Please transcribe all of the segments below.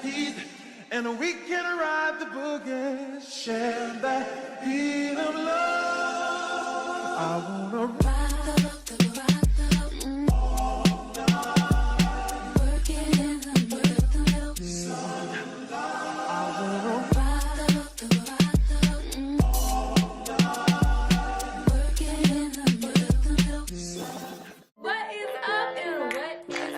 heat, and we can ride the boogie, share that beat of love. I wanna ride the working in the milk, I wanna ride the working in the milk. What is up and what is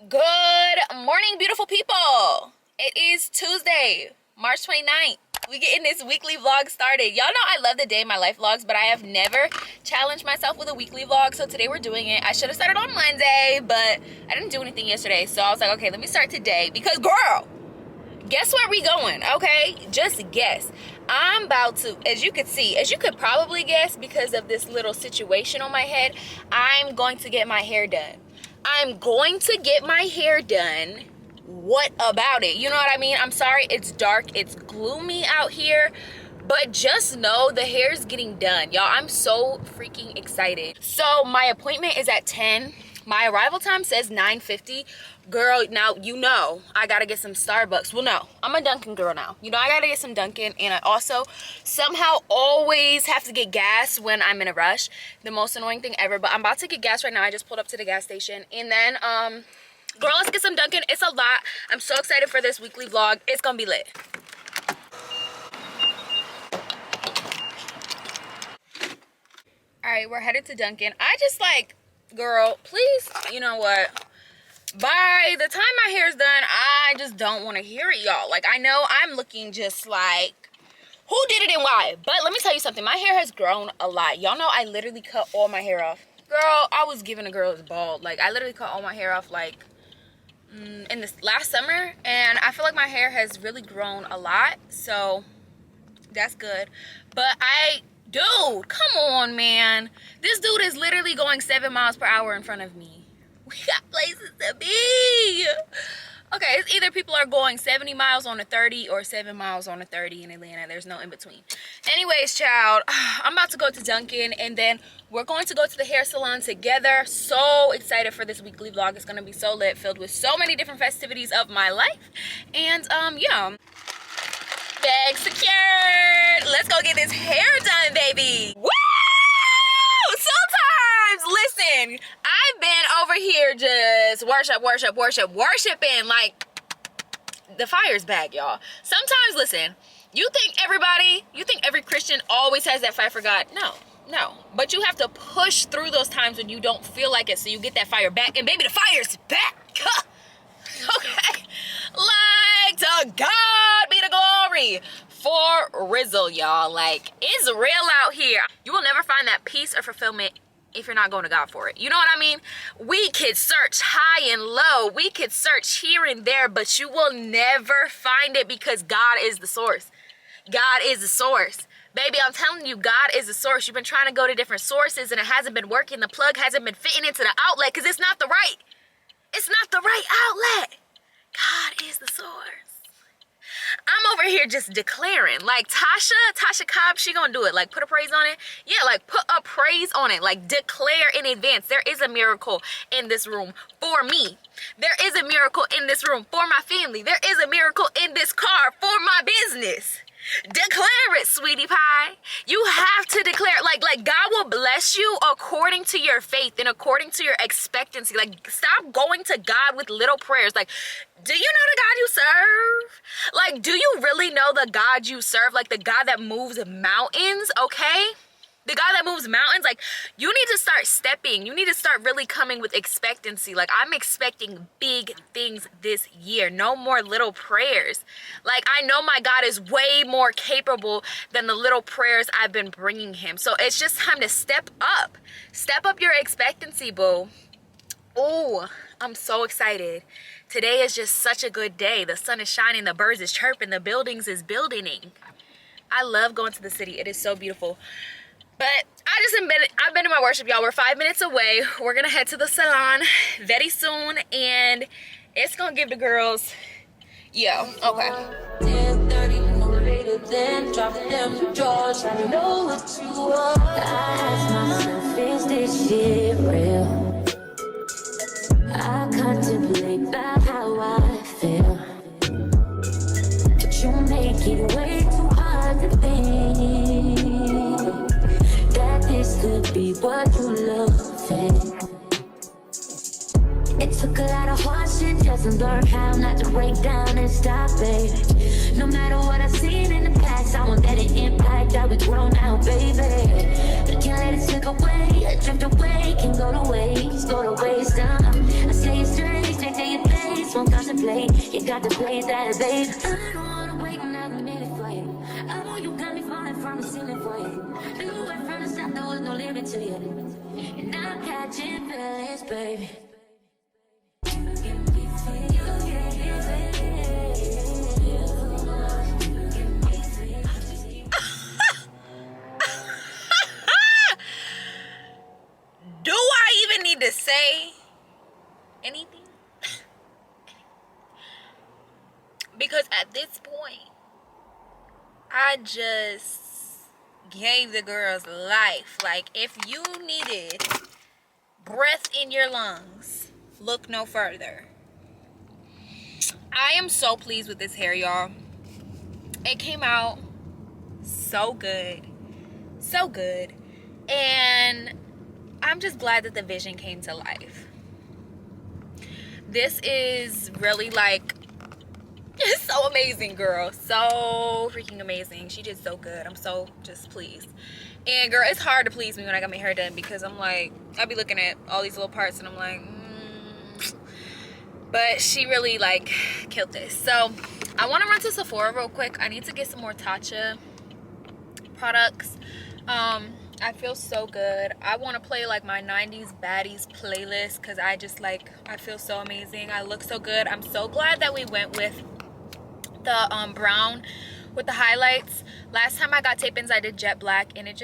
Good morning, beautiful people. It is Tuesday, March 29th. We getting this weekly vlog started. Y'all know I love the day in my life vlogs, but I have never challenged myself with a weekly vlog, so today we're doing it. I should have started on Monday, but I didn't do anything yesterday, so I was like, okay, let me start today because, girl, guess where we going, okay? Just guess. I'm about to, as you could probably guess because of this little situation on my head, I'm going to get my hair done. I'm going to get my hair done. What about it? You know what I mean? I'm sorry, it's dark, it's gloomy out here, but just know the hair's getting done. Y'all, I'm so freaking excited. So my appointment is at 10. My arrival time says 9:50. Girl, now you know I gotta get some Starbucks. Well, no, I'm a Dunkin' girl now. You know I gotta get some Dunkin', and I also somehow always have to get gas when I'm in a rush. The most annoying thing ever, but I'm about to get gas right now. I just pulled up to the gas station, and then girl, let's get some Dunkin'. It's a lot. I'm so excited for this weekly vlog. It's gonna be lit. All right, we're headed to Dunkin'. I just like, girl, please, you know what? By the time my hair's done, I just don't want to hear it, y'all. Like, I know I'm looking just like, who did it and why? But let me tell you something. My hair has grown a lot. Y'all know I literally cut all my hair off. Girl, I was giving a girl as bald. Like, I literally cut all my hair off, like, in this last summer. And I feel like my hair has really grown a lot. So, that's good. But dude, come on, man. This dude is literally going 7 miles per hour in front of me. We got places to be. Okay, it's either people are going 70 miles on a 30 or 7 miles on a 30 in Atlanta. There's no in between. Anyways, child, I'm about to go to Dunkin', and then we're going to go to the hair salon together. So excited for this weekly vlog. It's going to be so lit, filled with so many different festivities of my life. And, yeah. Bag secured. Let's go get this hair done, baby. Woo! Sometimes, listen, I've been over here just worshiping like the fire's back, y'all. Sometimes, listen, you think every Christian always has that fire for God? No. But you have to push through those times when you don't feel like it so you get that fire back. And baby, the fire's back. Okay. Like, to God be the glory. For Rizzle, y'all. Like, it's real out here. You will never find that peace or fulfillment if you're not going to God for it. You know what I mean? We could search high and low. We could search here and there, but you will never find it because God is the source. God is the source. Baby, I'm telling you, God is the source. You've been trying to go to different sources and it hasn't been working. The plug hasn't been fitting into the outlet because it's not the right outlet. God is the source. I'm over here just declaring. Like Tasha Cobb, she gonna do it. Like, put a praise on it. Yeah, like, put a praise on it. Like, declare in advance. There is a miracle in this room for me. There is a miracle in this room for my family. There is a miracle in this car for my business. Declare it, sweetie pie. You have to declare. Like God will bless you according to your faith and according to your expectancy. Like, stop going to God with little prayers. Like, do you know the God you serve? Like, do you really know the God you serve? Like, the God that moves mountains, okay? The God that moves mountains. Like, you need to start stepping. You need to start really coming with expectancy. Like, I'm expecting big things this year. No more little prayers. Like, I know my God is way more capable than the little prayers I've been bringing him. So it's just time to step up. Step up your expectancy, boo. Oh, I'm so excited. Today is just such a good day. The sun is shining, the birds is chirping, the buildings is building. I love going to the city. It is so beautiful. But I've been in my worship, y'all. We're 5 minutes away. We're gonna head to the salon very soon, and it's gonna give the girls, yeah, okay. 10:30, then drop them drawers. I know what you want. I ask myself, is this shit real? I contemplate about how I feel, but you make it way too hard to think that this could be what you love. It took a lot of hard shit just to learn how not to break down and stop, baby. No matter what I've seen in the past, I won't let it impact how we grow now, baby. But can't let it slip away, drift away, can go to waste, I say it straight to your face, won't contemplate, you got to play that, babe. I don't wanna wait another minute for you. I know you got me falling from the ceiling for you. You went from the start, there was no limit to you. And I'm catching feelings, baby. Do I even need to say anything? Because at this point, I just gave the girls life. Like, if you needed breath in your lungs, look no further. I am so pleased with this hair, y'all. It came out so good. So good. And I'm just glad that the vision came to life. This is really like, it's so amazing, girl. So freaking amazing. She did so good. I'm so just pleased. And girl, it's hard to please me when I got my hair done, because I'm like, I'll be looking at all these little parts and I'm like, But she really like killed this. So I want to run to Sephora real quick. I need to get some more Tatcha products. I feel so good. I want to play like my 90s baddies playlist, because I just like, I feel so amazing. I look so good. I'm so glad that we went with the brown with the highlights. Last time I got tape-ins, I did jet black, and it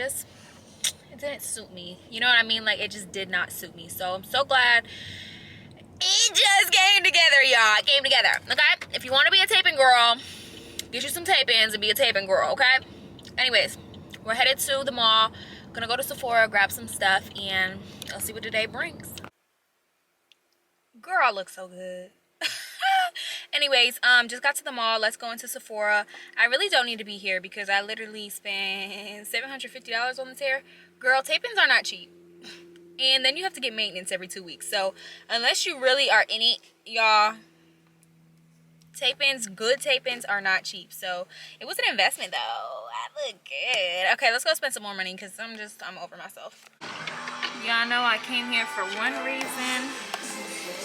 didn't suit me. You know what I mean? Like, it just did not suit me. So I'm so glad it just came together, y'all. It came together. Okay? If you want to be a taping girl, get you some tape-ins and be a taping girl, okay? Anyways, we're headed to the mall. Gonna go to Sephora, grab some stuff, and let's see what the day brings. Girl, I look so good. Anyways, just got to the mall. Let's go into Sephora. I really don't need to be here because I literally spent $750 on this hair. Girl, tape-ins are not cheap. And then you have to get maintenance every 2 weeks. So unless you really are in it, y'all, tape-ins, good tape-ins are not cheap. So it was an investment though. I look good. Okay, let's go spend some more money because I'm over myself. Y'all know I came here for one reason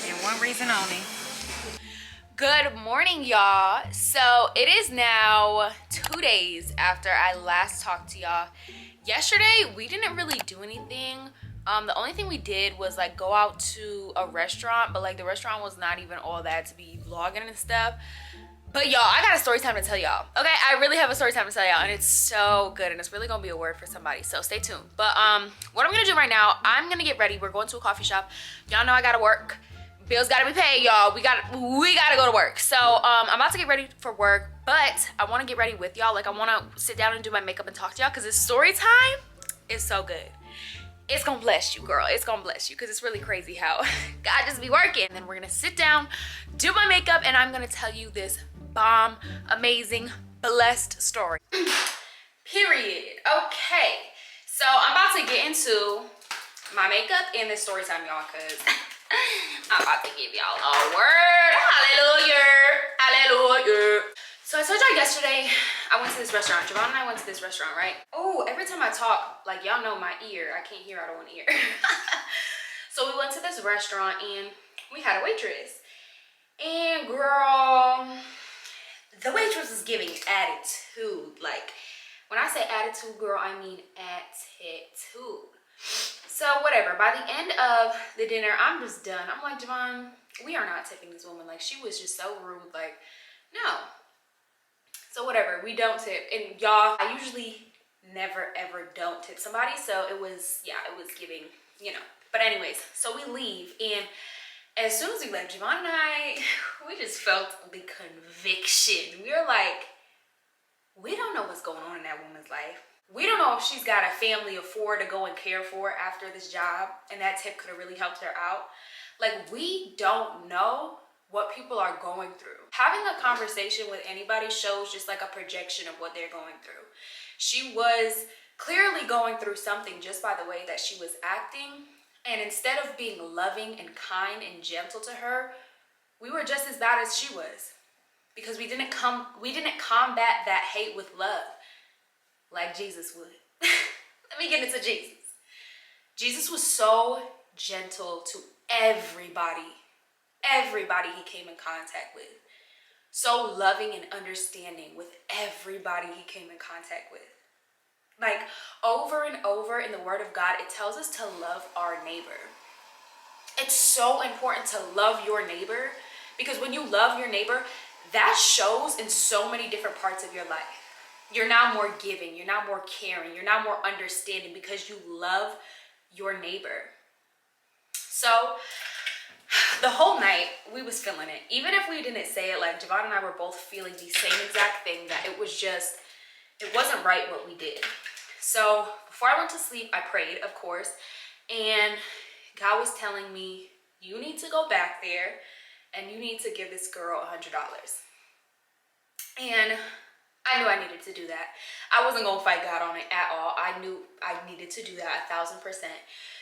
and one reason only. Good morning, y'all. So it is now 2 days after I last talked to y'all. Yesterday we didn't really do anything. The only thing we did was like go out to a restaurant, but like the restaurant was not even all that to be vlogging and stuff. But y'all, I got a story time to tell y'all. Okay, I really have a story time to tell y'all, and it's so good, and it's really gonna be a word for somebody, so stay tuned. But what I'm gonna do right now, I'm gonna get ready. We're going to a coffee shop. Y'all know I gotta work. Bills gotta be paid, y'all. We gotta go to work. So I'm about to get ready for work, but I want to get ready with y'all. Like, I want to sit down and do my makeup and talk to y'all, because this story time is so good. It's gonna bless you, girl. It's gonna bless you, because it's really crazy how God just be working. And then we're gonna sit down, do my makeup, and I'm gonna tell you this bomb, amazing, blessed story. Period. Okay, so I'm about to get into my makeup and this story time, y'all, because I'm about to give y'all a word. Hallelujah. Hallelujah. So I told y'all yesterday I went to this restaurant. Javon and I went to this restaurant, right? Oh, every time I talk, like, y'all know my ear. I can't hear out of one ear. So we went to this restaurant and we had a waitress. And girl, the waitress was giving attitude. Like, when I say attitude, girl, I mean attitude. So whatever, by the end of the dinner, I'm just done. I'm like, Javon, we are not tipping this woman. Like, she was just so rude. Like, no. So whatever, we don't tip. And y'all, I usually never ever don't tip somebody. So it was, yeah, it was giving, you know. But anyways, so we leave. And as soon as we left, Javon and I, we just felt the conviction. We were like, We don't know what's going on in that woman's life. We don't know if she's got a family of 4 to go and care for after this job, and that tip could have really helped her out. Like, we don't know what people are going through. Having a conversation with anybody shows just like a projection of what they're going through. She was clearly going through something just by the way that she was acting, and instead of being loving and kind and gentle to her, we were just as bad as she was, because we didn't combat that hate with love like Jesus would. Let me get into Jesus. Jesus was so gentle to everybody he came in contact with. So loving and understanding with everybody he came in contact with. Like, over and over in the Word of God, it tells us to love our neighbor. It's so important to love your neighbor, because when you love your neighbor, that shows in so many different parts of your life. You're now more giving, you're now more caring, you're now more understanding because you love your neighbor. So the whole night we was feeling it. Even if we didn't say it, like Javon and I were both feeling the same exact thing, that it wasn't right what we did. So before I went to sleep, I prayed, of course, and God was telling me, you need to go back there and you need to give this girl $100. And I knew I needed to do that. I wasn't gonna fight God on it at all. I knew I needed to do that 1000%.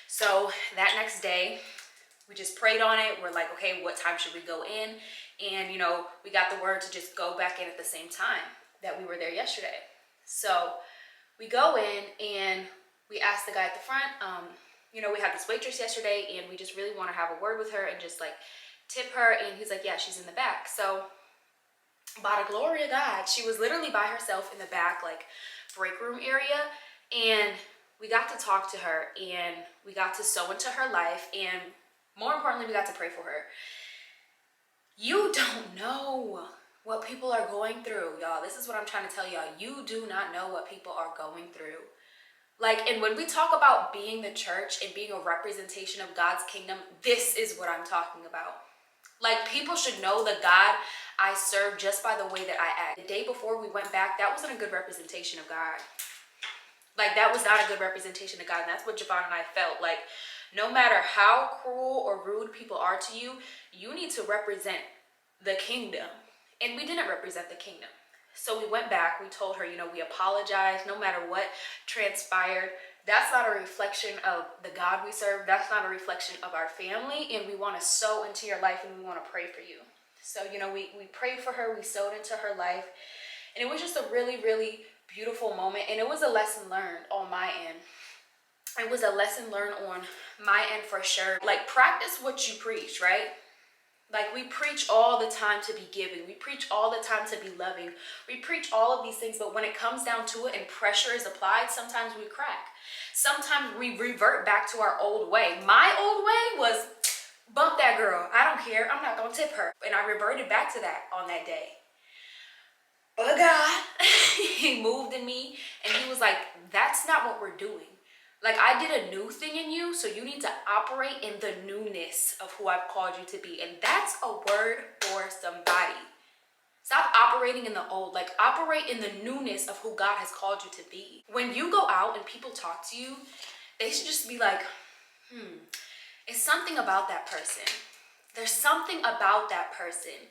So that next day, we just prayed on it. We're like, okay, what time should we go in? And you know, we got the word to just go back in at the same time that we were there yesterday. So we go in and we asked the guy at the front, you know, we had this waitress yesterday and we just really want to have a word with her and just like tip her. And he's like, yeah, she's in the back. So by the glory of God, she was literally by herself in the back, like break room area. And we got to talk to her and we got to sow into her life. And more importantly, we got to pray for her. You don't know what people are going through, y'all. This is what I'm trying to tell y'all. You do not know what people are going through. Like, and when we talk about being the church and being a representation of God's kingdom, this is what I'm talking about. Like, people should know the God I serve just by the way that I act. The day before we went back, that wasn't a good representation of God. Like, that was not a good representation of God. And that's what Javon and I felt. Like, no matter how cruel or rude people are to you, you need to represent the kingdom. And we didn't represent the kingdom. So we went back, we told her, you know, we apologize no matter what transpired. That's not a reflection of the God we serve. That's not a reflection of our family. And we want to sow into your life and we want to pray for you. So, you know, we prayed for her, we sowed into her life. And it was just a really, really beautiful moment. And it was a lesson learned on my end. It was a lesson learned on my end for sure. Like, practice what you preach, right? Like, we preach all the time to be giving. We preach all the time to be loving. We preach all of these things, but when it comes down to it and pressure is applied, sometimes we crack. Sometimes we revert back to our old way. My old way was, bump that girl. I don't care. I'm not going to tip her. And I reverted back to that on that day. But God, he moved in me and he was like, that's not what we're doing. Like, I did a new thing in you, so you need to operate in the newness of who I've called you to be. And that's a word for somebody. Stop operating in the old. Like, operate in the newness of who God has called you to be. When you go out and people talk to you, they should just be like, it's something about that person. There's something about that person.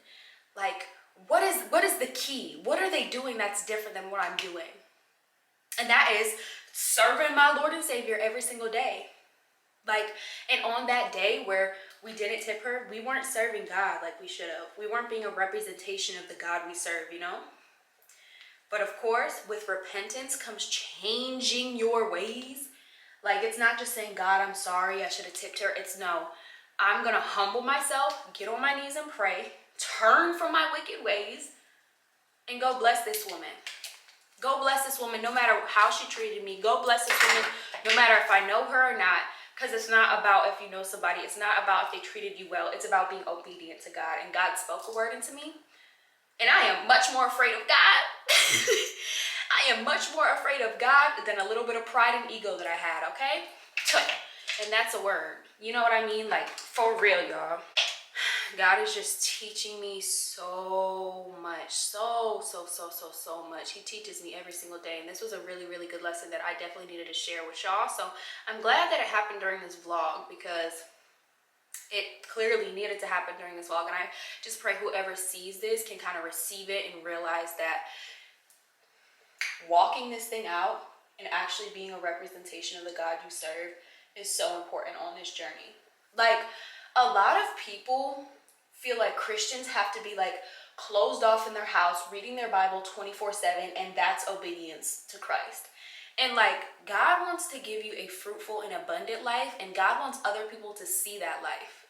Like, what is the key? What are they doing that's different than what I'm doing? And that is serving my Lord and Savior every single day. Like, and on that day where we didn't tip her, we weren't serving God like we should have. We weren't being a representation of the God we serve, you know? But of course, with repentance comes changing your ways. Like, it's not just saying, God, I'm sorry, I should have tipped her. It's no, I'm going to humble myself, get on my knees and pray, turn from my wicked ways, and go bless this woman. Go bless this woman no matter how she treated me. Go bless this woman no matter if I know her or not. Because it's not about if you know somebody. It's not about if they treated you well. It's about being obedient to God. And God spoke a word into me. And I am much more afraid of God. I am much more afraid of God than a little bit of pride and ego that I had, okay? And that's a word. You know what I mean? Like, for real, y'all. God is just teaching me so much, so much. He teaches me every single day, and this was a really, really good lesson that I definitely needed to share with y'all. So I'm glad that it happened during this vlog, because it clearly needed to happen during this vlog, and I just pray whoever sees this can kind of receive it and realize that walking this thing out and actually being a representation of the God you serve is so important on this journey. Like, a lot of people feel like Christians have to be like closed off in their house reading their Bible 24/7, and that's obedience to Christ. And like, God wants to give you a fruitful and abundant life, and God wants other people to see that life.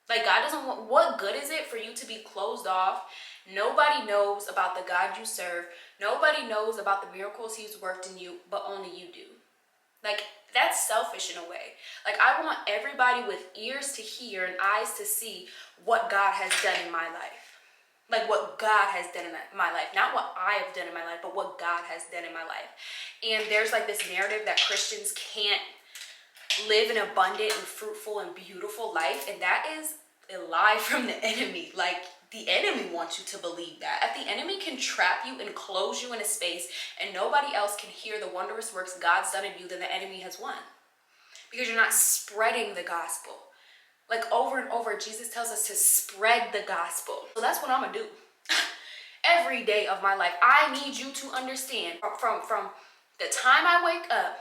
Like, God doesn't want, what good is it for you to be closed off? Nobody knows about the God you serve. Nobody knows about the miracles he's worked in you, but only you do. Like, that's selfish in a way. Like, I want everybody with ears to hear and eyes to see what God has done in my life. Like, what God has done in my life. Not what I have done in my life, but what God has done in my life. And there's like this narrative that Christians can't live an abundant and fruitful and beautiful life, and that is a lie from the enemy. Like, the enemy wants you to believe that. If the enemy can trap you and close you in a space and nobody else can hear the wondrous works God's done in you, then the enemy has won, because you're not spreading the gospel. Like, over and over, Jesus tells us to spread the gospel. So that's what I'm gonna do every day of my life. I need you to understand, from the time I wake up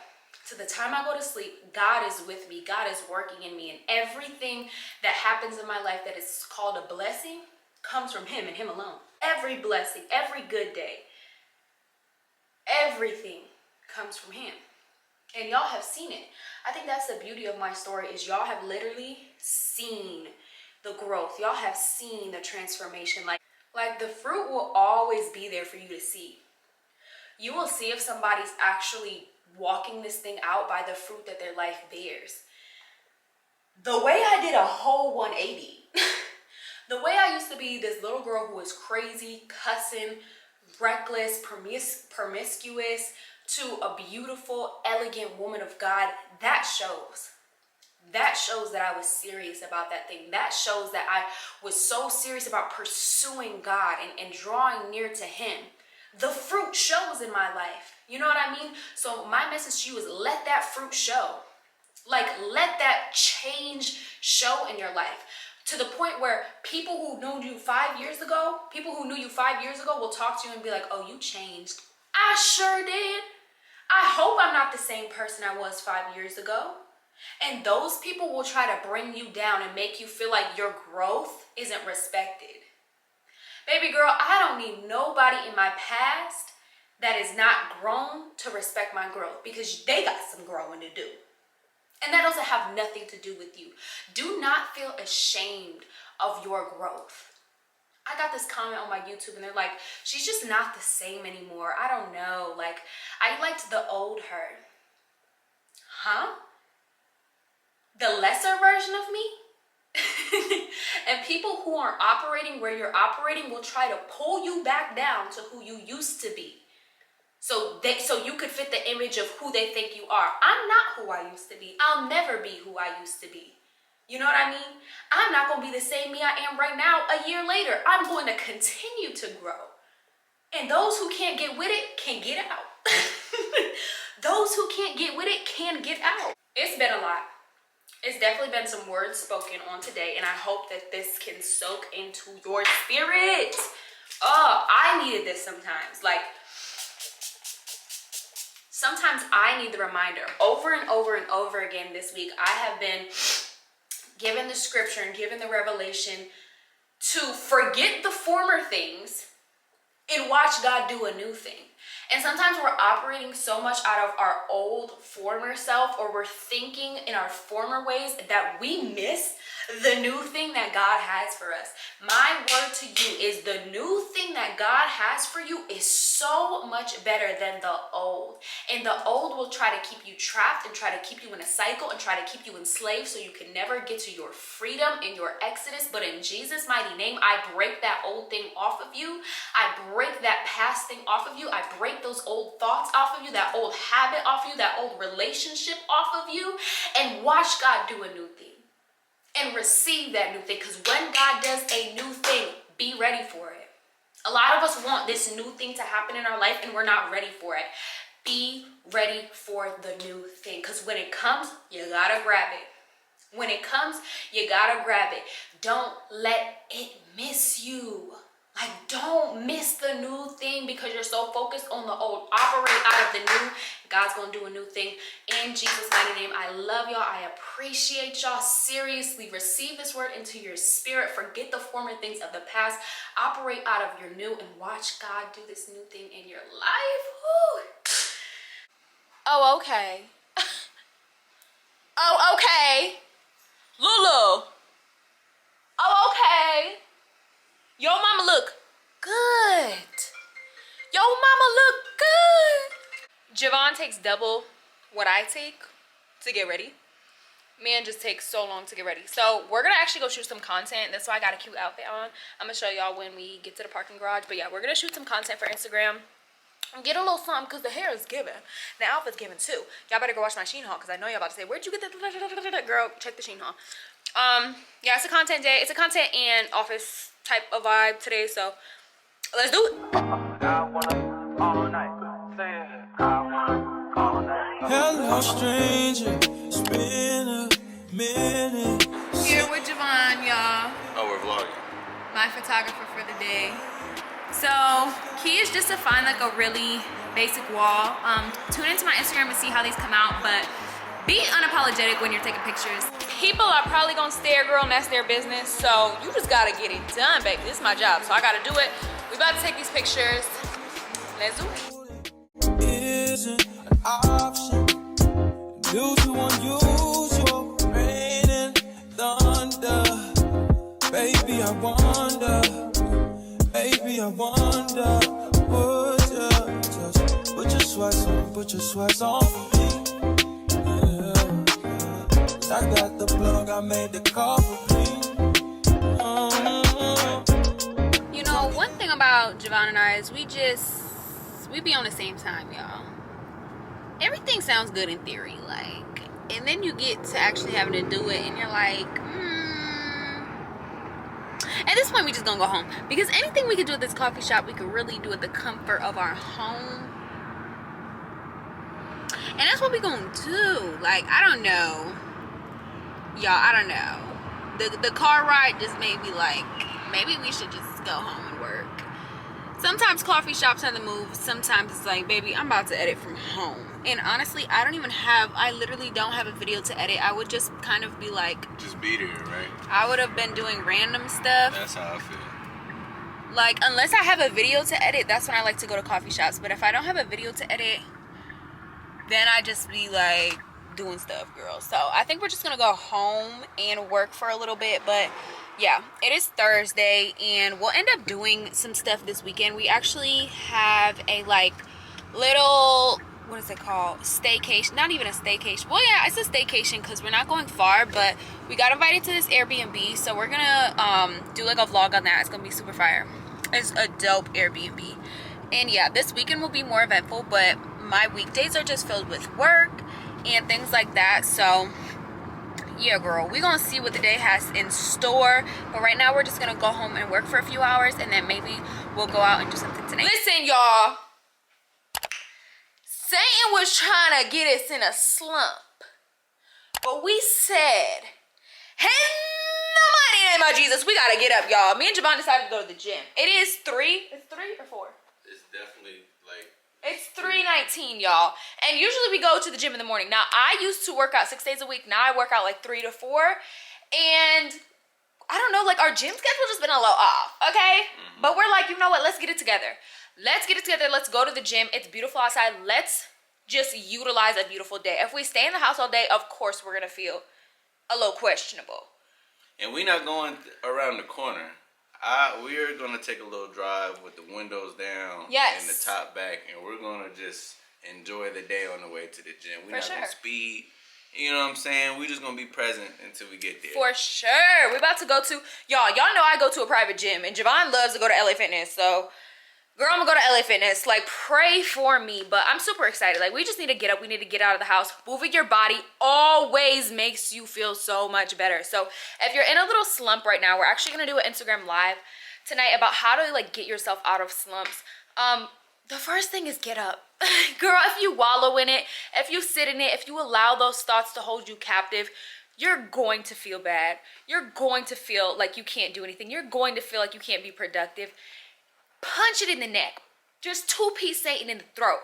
to the time I go to sleep, God is with me. God is working in me, and everything that happens in my life that is called a blessing comes from him and him alone. Every blessing, every good day, everything comes from him. And y'all have seen it. I think that's the beauty of my story, is y'all have literally seen the growth. Y'all have seen the transformation. Like the fruit will always be there for you to see. You will see if somebody's actually walking this thing out by the fruit that their life bears. The way I did a whole 180. The way I used to be this little girl who was crazy, cussing, reckless, promiscuous, to a beautiful, elegant woman of God, that shows. That shows that I was serious about that thing. That shows that I was so serious about pursuing God and drawing near to him. The fruit shows in my life. You know what I mean? So my message to you is, let that fruit show. Like, let that change show in your life. To the point where people who knew you 5 years ago, will talk to you and be like, oh, you changed. I sure did. I hope I'm not the same person I was 5 years ago. And those people will try to bring you down and make you feel like your growth isn't respected. Baby girl, I don't need nobody in my past that is not grown to respect my growth, because they got some growing to do. And that doesn't have nothing to do with you. Do not feel ashamed of your growth. I got this comment on my YouTube and they're like, she's just not the same anymore. I don't know. Like, I liked the old her. Huh? The lesser version of me? And people who are operating where you're operating will try to pull you back down to who you used to be. So you could fit the image of who they think you are. I'm not who I used to be. I'll never be who I used to be. You know what I mean? I'm not going to be the same me I am right now a year later. I'm going to continue to grow. And those who can't get with it can get out. Those who can't get with it can get out. It's been a lot. It's definitely been some words spoken on today, and I hope that this can soak into your spirit. Oh, I needed this sometimes. Like, sometimes I need the reminder. Over and over and over again this week, I have been given the scripture and given the revelation to forget the former things and watch God do a new thing. And sometimes we're operating so much out of our old former self, or we're thinking in our former ways, that we miss the new thing that God has for us. My word to you is, the new thing that God has for you is so much better than the old. And the old will try to keep you trapped and try to keep you in a cycle and try to keep you enslaved so you can never get to your freedom and your exodus. But in Jesus' mighty name, I break that old thing off of you. I break that past thing off of you. I break those old thoughts off of you, that old habit off of you, that old relationship off of you, and watch God do a new thing. and receive that new thing. Because when God does a new thing, be ready for it. A lot of us want this new thing to happen in our life and we're not ready for it. Be ready for the new thing, because when it comes, you gotta grab it. When it comes, you gotta grab it. Don't let it miss you. Like, don't miss the new thing because you're so focused on the old. Operate out of the new. God's gonna do a new thing in Jesus' mighty name. I love y'all. I appreciate y'all. Seriously, receive this word into your spirit. Forget the former things of the past. Operate out of your new and watch God do this new thing in your life. Woo. Oh, okay. Oh, okay. Lulu. Oh, okay. Yo mama look good. Yo mama look good. Javon takes double what I take to get ready. Man just takes so long to get ready. So we're gonna actually go shoot some content. That's why I got a cute outfit on. I'm gonna show y'all when we get to the parking garage. But yeah, we're gonna shoot some content for Instagram. Get a little something because the hair is giving. The outfit's giving too. Y'all better go watch my Shein haul because I know y'all about to say, where'd you get that? Girl, check the Shein haul. Yeah, it's a content day. It's a content and office type of vibe today, so let's do it. Hello, stranger. It's been a minute. Here with Javon, y'all. Oh, we're vlogging. My photographer for the day. So key is just to find like a really basic wall. Tune into my Instagram and see how these come out, but be unapologetic when you're taking pictures. People are probably gonna stare, girl, and that's their business. So you just gotta get it done, baby. This is my job, so I gotta do it. We about to take these pictures. Let's do it. Isn't an option due to unusual rain and thunder. Baby, I wonder, would you just put your sweats on for me? I got the plug, I made the call for me. You know, one thing about Javon and I is we be on the same time, y'all. Everything sounds good in theory, like, and then you get to actually having to do it and you're like, At this point, we just gonna go home because anything we could do at this coffee shop, we could really do at the comfort of our home. And that's what we gonna do. Like, I don't know. Y'all, I don't know. The car ride just made me like, maybe we should just go home and work. Sometimes coffee shops have the move. Sometimes it's like, baby, I'm about to edit from home. And honestly, I literally don't have a video to edit. I would just kind of be like, just be there, right? I would have been doing random stuff. That's how I feel. Like, unless I have a video to edit, that's when I like to go to coffee shops. But if I don't have a video to edit, then I just be like doing stuff, girl. So I think we're just gonna go home and work for a little bit. But yeah, it is Thursday and we'll end up doing some stuff this weekend. We actually have a like little, what is it called, staycation. Not even a staycation. Well, yeah, it's a staycation because we're not going far, but we got invited to this Airbnb, so we're gonna do like a vlog on that. It's gonna be super fire. It's a dope Airbnb. And yeah, this weekend will be more eventful, but my weekdays are just filled with work and things like that. So yeah, girl, we're gonna see what the day has in store. But right now we're just gonna go home and work for a few hours, and then maybe we'll go out and do something tonight. Listen, y'all, Satan was trying to get us in a slump, but we said, in the mighty name of Jesus, we gotta get up, y'all. Me and Javon decided to go to the gym. It is 3. It's 3 or 4? It's definitely like, it's 3:19, y'all. And usually we go to the gym in the morning. Now, I used to work out 6 days a week. Now I work out like 3 to 4. And I don't know, like our gym schedule just been a little off, okay? But we're like, you know what? Let's get it together. Let's get it together. Let's go to the gym. It's beautiful outside. Let's just utilize a beautiful day. If we stay in the house all day, of course we're going to feel a little questionable. and we're not going around the corner. We're gonna take a little drive with the windows down, yes, and the top back, and we're gonna just enjoy the day on the way to the gym. We're not gonna speed. You know what I'm saying? We're just gonna be present until we get there. For sure. We're about to go to, y'all know I go to a private gym, and Javon loves to go to LA Fitness, so Girl, I'm gonna go to LA Fitness. Like, pray for me. But I'm super excited. Like, we just need to get up. We need to get out of the house. Moving your body always makes you feel so much better. So if you're in a little slump right now, we're actually gonna do an Instagram live tonight about how to like get yourself out of slumps. The first thing is get up. Girl, if you wallow in it, if you sit in it, if you allow those thoughts to hold you captive, you're going to feel bad. You're going to feel like you can't do anything. You're going to feel like you can't be productive. Punch it in the neck. Just two-piece Satan in the throat.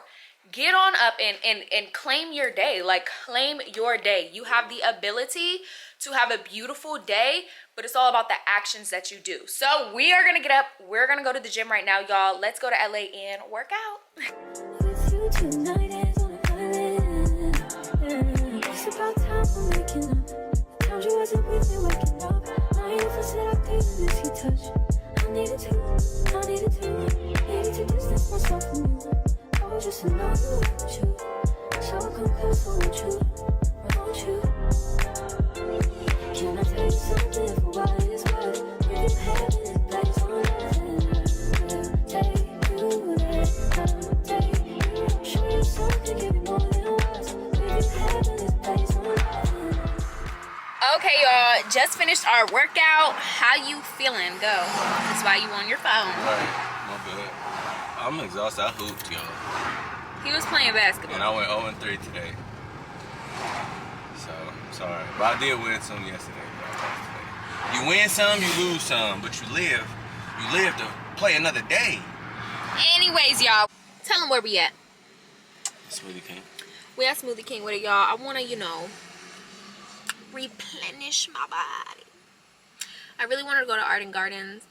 Get on up and claim your day. Like, claim your day. You have the ability to have a beautiful day, but it's all about the actions that you do. So we are gonna get up. We're gonna go to the gym right now, y'all. Let's go to LA and work out. With you tonight is on an island. It's about time for waking up. Times you wasn't with me waking up. Now you for said I didn't miss your touch. I needed to distance myself from you. I was just to know you want you. So I come close, I want you. Can I tell you something for what it's worth? If you have this place on earth, take you there, I'll take you. Show you something, give you more than words. If you have this place on earth. Okay, y'all, just finished our workout. How you feeling? Go. That's why you on your phone. Right, my bad. I'm exhausted. I hooped, y'all. He was playing basketball. And I went 0-3 today. So, I'm sorry. But I did win some yesterday. You win some, you lose some. But you live to play another day. Anyways, y'all, tell them where we at. Smoothie King. We at Smoothie King with it, y'all. I want to, replenish my body. I really wanted to go to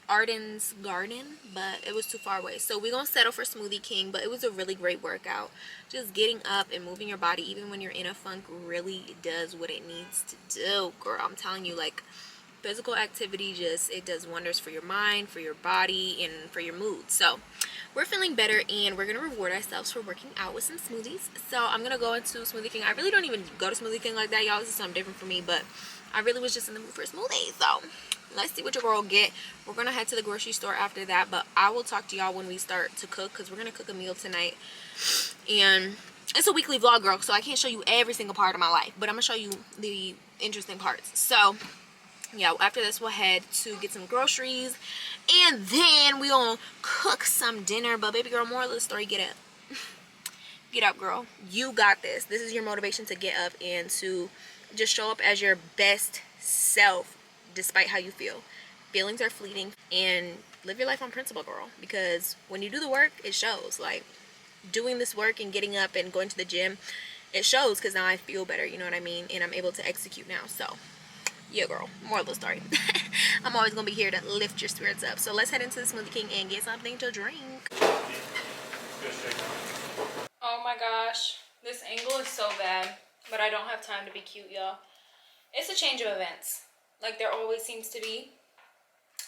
Arden's Garden, but it was too far away. So we're going to settle for Smoothie King, but it was a really great workout. Just getting up and moving your body, even when you're in a funk, really does what it needs to do, girl. I'm telling you, like, physical activity it does wonders for your mind, for your body, and for your mood. So we're feeling better, and we're going to reward ourselves for working out with some smoothies. So I'm going to go into Smoothie King. I really don't even go to Smoothie King like that, y'all. This is something different for me, but I really was just in the mood for a smoothie. So let's see what your girl get. We're going to head to the grocery store after that, but I will talk to y'all when we start to cook, because we're going to cook a meal tonight. And it's a weekly vlog, girl, so I can't show you every single part of my life, but I'm going to show you the interesting parts. So yeah, after this we'll head to get some groceries, and then we gonna cook some dinner. But baby girl, moral of the story, get up. Get up, girl. You got this. This is your motivation to get up and to just show up as your best self despite how you feel. Feelings are fleeting, and live your life on principle, girl, because when you do the work, it shows. Like, doing this work and getting up and going to the gym, it shows, because now I feel better, you know what I mean, and I'm able to execute now. So yeah, girl, moral of the story. I'm always gonna be here to lift your spirits up. So let's head into the Smoothie King and get something to drink. Oh my gosh, this angle is so bad, but I don't have time to be cute, y'all. It's a change of events, like there always seems to be.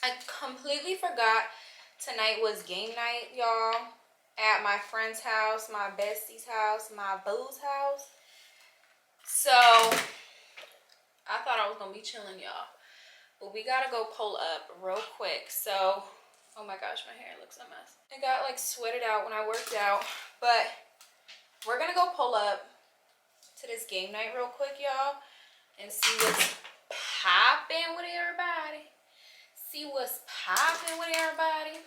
I completely forgot tonight was game night, y'all, at my friend's house, my bestie's house, my boo's house. So I thought I was gonna be chilling, y'all, but we gotta go pull up real quick. So, oh my gosh, my hair looks a mess. It got like sweated out when I worked out, but we're gonna go pull up to this game night real quick, y'all, and see what's popping with everybody. See what's popping with everybody.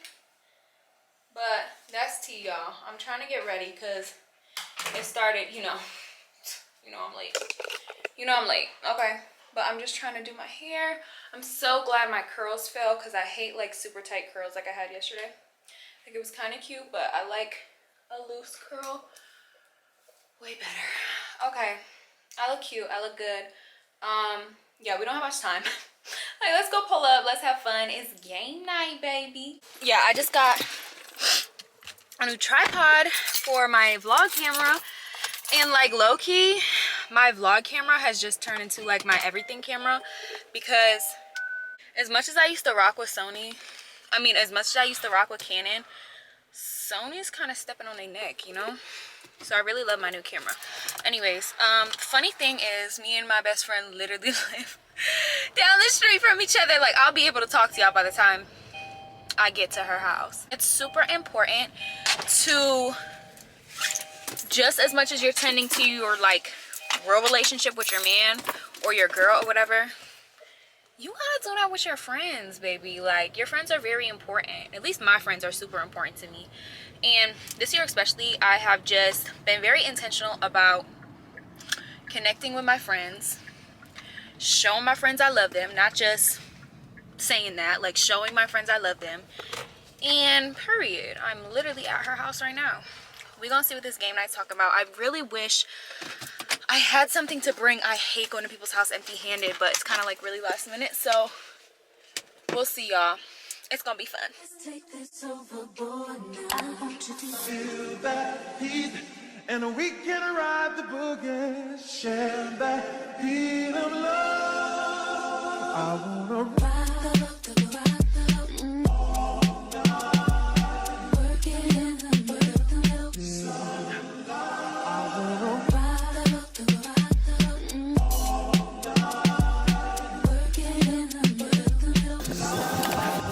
But that's tea, y'all. I'm trying to get ready because it started, you know I'm late. I'm late, okay? But I'm just trying to do my hair. I'm so glad my curls fell, because I hate like super tight curls like I had yesterday. I think it was kind of cute, but I like a loose curl way better. Okay, I look cute, I look good. Yeah, we don't have much time. Like, let's go pull up, let's have fun. It's game night, baby. Yeah, I just got a new tripod for my vlog camera, and like low-key, my vlog camera has just turned into like my everything camera, because as much as I used to rock with Sony, as much as I used to rock with Canon, Sony's kind of stepping on their neck, you know? So I really love my new camera. Anyways, funny thing is, me and my best friend literally live down the street from each other. Like, I'll be able to talk to y'all by the time I get to her house. It's super important to, just as much as you're tending to your like real relationship with your man or your girl or whatever, you gotta do that with your friends, baby. Like, your friends are very important. At least my friends are super important to me. And this year especially, I have just been very intentional about connecting with my friends, showing my friends I love them, not just saying that, like showing my friends I love them. And period. I'm literally at her house right now. We're gonna see what this game night's talking about. I really wish I had something to bring. I hate going to people's house empty-handed, but it's kind of like really last minute, so we'll see, y'all. It's gonna be fun. Feel that heat, and we can ride the boogie, share that beat of love. I wanna ride.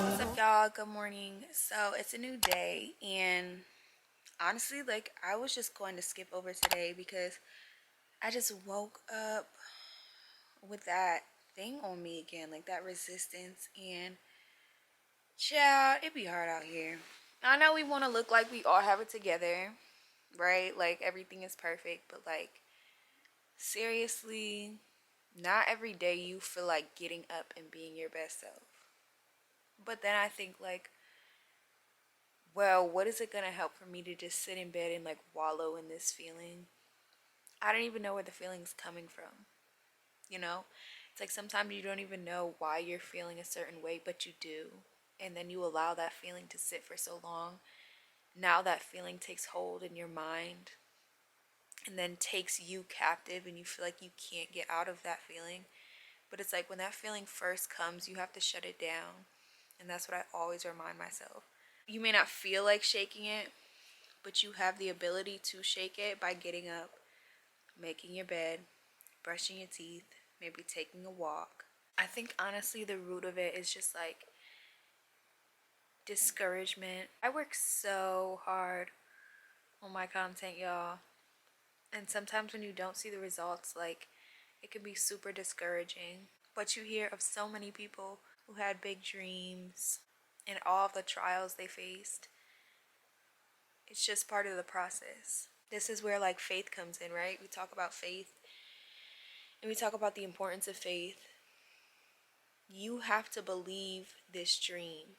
What's up, y'all? Good morning. So it's a new day, and honestly, like, I was just going to skip over today because I just woke up with that thing on me again, like that resistance. And child, it be hard out here. I know we want to look like we all have it together, right? Like everything is perfect, but like, seriously, not every day you feel like getting up and being your best self. But then I think, like, well, what is it gonna help for me to just sit in bed and like wallow in this feeling? I don't even know where the feeling's coming from. You know, it's like sometimes you don't even know why you're feeling a certain way, but you do. And then you allow that feeling to sit for so long. Now that feeling takes hold in your mind and then takes you captive, and you feel like you can't get out of that feeling. But it's like when that feeling first comes, you have to shut it down. And that's what I always remind myself. You may not feel like shaking it, but you have the ability to shake it by getting up, making your bed, brushing your teeth, maybe taking a walk. I think honestly the root of it is just like discouragement. I work so hard on my content, y'all. And sometimes when you don't see the results, like, it can be super discouraging. But you hear of so many people who had big dreams and all of the trials they faced. It's just part of the process. This is where like faith comes in, right? We talk about faith and we talk about the importance of faith. You have to believe this dream.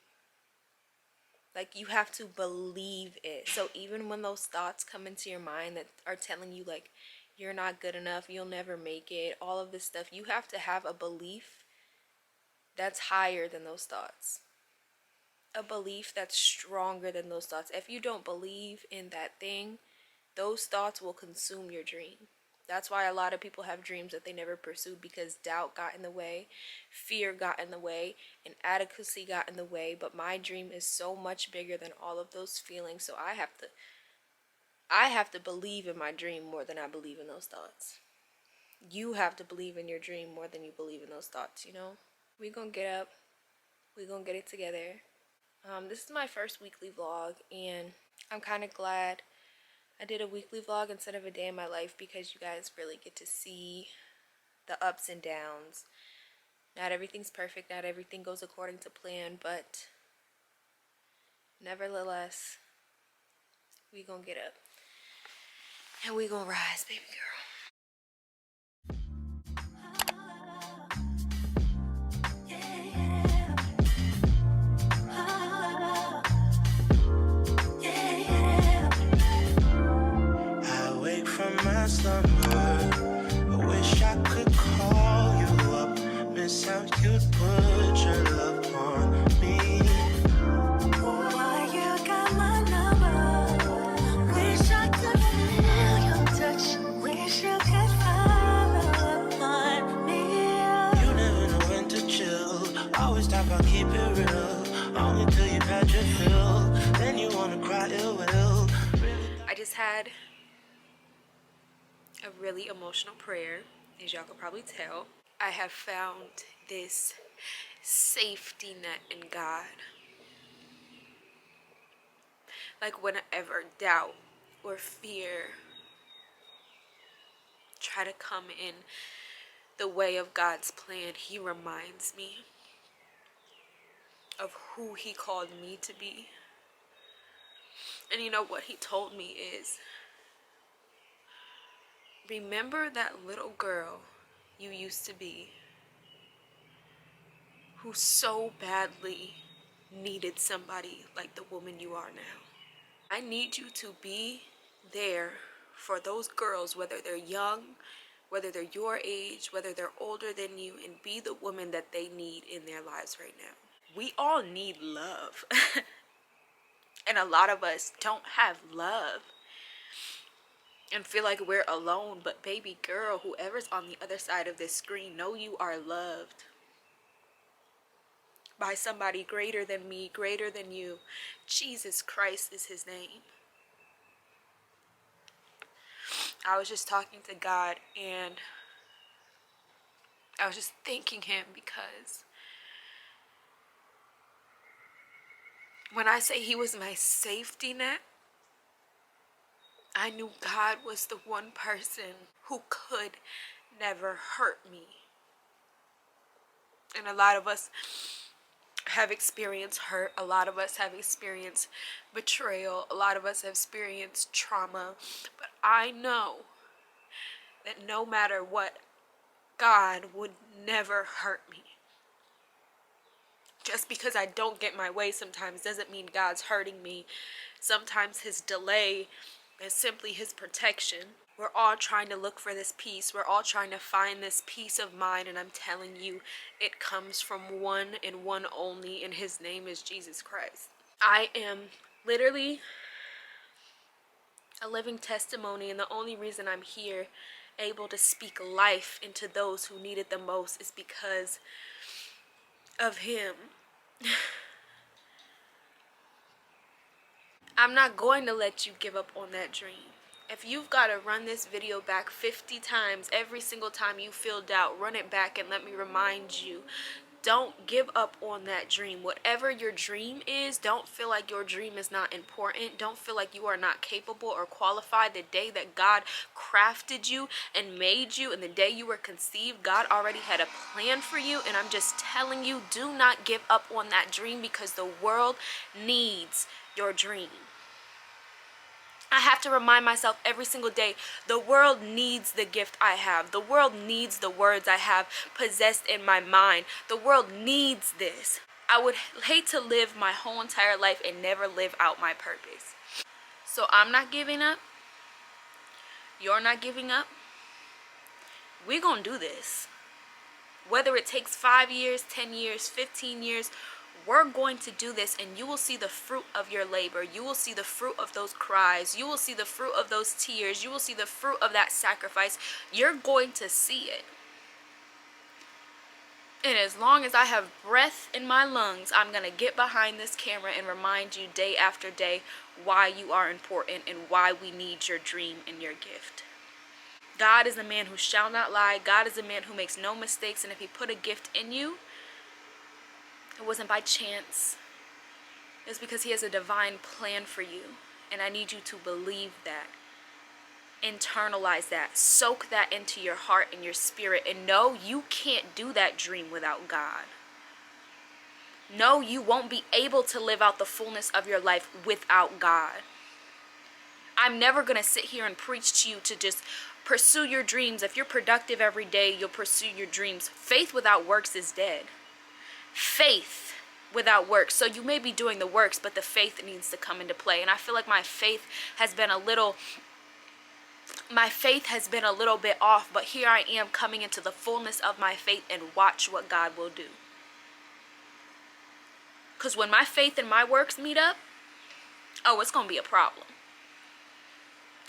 Like, you have to believe it. So even when those thoughts come into your mind that are telling you like you're not good enough, you'll never make it, all of this stuff, you have to have a belief that's higher than those thoughts. A belief that's stronger than those thoughts. If you don't believe in that thing, those thoughts will consume your dream. That's why a lot of people have dreams that they never pursued, because doubt got in the way, fear got in the way, inadequacy got in the way. But my dream is so much bigger than all of those feelings, so I have to believe in my dream more than I believe in those thoughts. You have to believe in your dream more than you believe in those thoughts, you know? We're gonna get up, we're gonna get it together. This is my first weekly vlog, and I'm kind of glad I did a weekly vlog instead of a day in my life, because you guys really get to see the ups and downs. Not everything's perfect, not everything goes according to plan, but nevertheless, we gonna get up and we gonna rise, baby girl. I wake from my slumber. I wish I could call you up. Miss how you'd put your love on me. Boy, you got my number. Wish I could feel your touch. Wish you could follow up on me. You never know when to chill. Always talk about keep it real. Only till you've had your fill. Then you wanna cry ill will. I just had a really emotional prayer, as y'all could probably tell. I have found this safety net in God. Like whenever doubt or fear try to come in the way of God's plan, he reminds me of who he called me to be. And you know what he told me is, remember that little girl you used to be who so badly needed somebody like the woman you are now. I need you to be there for those girls, whether they're young, whether they're your age, whether they're older than you, and be the woman that they need in their lives right now. We all need love. And a lot of us don't have love and feel like we're alone. But baby girl, whoever's on the other side of this screen, know you are loved by somebody greater than me, greater than you. Jesus Christ is his name. I was just talking to God, and I was just thanking him, because when I say he was my safety net, I knew God was the one person who could never hurt me. And a lot of us have experienced hurt. A lot of us have experienced betrayal. A lot of us have experienced trauma. But I know that no matter what, God would never hurt me. Just because I don't get my way sometimes doesn't mean God's hurting me. Sometimes his delay is simply his protection. We're all trying to look for this peace. We're all trying to find this peace of mind. And I'm telling you, it comes from one and one only. And his name is Jesus Christ. I am literally a living testimony. And the only reason I'm here able to speak life into those who need it the most is because of him. I'm not going to let you give up on that dream. If you've got to run this video back 50 times, every single time you feel doubt, run it back and let me remind you, don't give up on that dream. Whatever your dream is, don't feel like your dream is not important. Don't feel like you are not capable or qualified. The day that God crafted you and made you, and the day you were conceived, God already had a plan for you. And I'm just telling you, do not give up on that dream, because the world needs your dream. I have to remind myself every single day, the world needs the gift I have. The world needs the words I have possessed in my mind. The world needs this. I would hate to live my whole entire life and never live out my purpose. So I'm not giving up. You're not giving up. We're going to do this. Whether it takes 5 years, 10 years, 15 years, we're going to do this, and you will see the fruit of your labor. You will see the fruit of those cries. You will see the fruit of those tears. You will see the fruit of that sacrifice. You're going to see it. And as long as I have breath in my lungs, I'm going to get behind this camera and remind you day after day why you are important and why we need your dream and your gift. God is a man who shall not lie. God is a man who makes no mistakes. And if he put a gift in you, it wasn't by chance. It's because he has a divine plan for you. And I need you to believe that. Internalize that. Soak that into your heart and your spirit. And no, you can't do that dream without God. No, you won't be able to live out the fullness of your life without God. I'm never going to sit here and preach to you to just pursue your dreams. If you're productive every day, you'll pursue your dreams. Faith without works is dead. Faith without works. So you may be doing the works, but the faith needs to come into play. And I feel like my faith has been a little bit off, but here I am coming into the fullness of my faith, and watch what God will do. Because when my faith and my works meet up, oh, it's going to be a problem.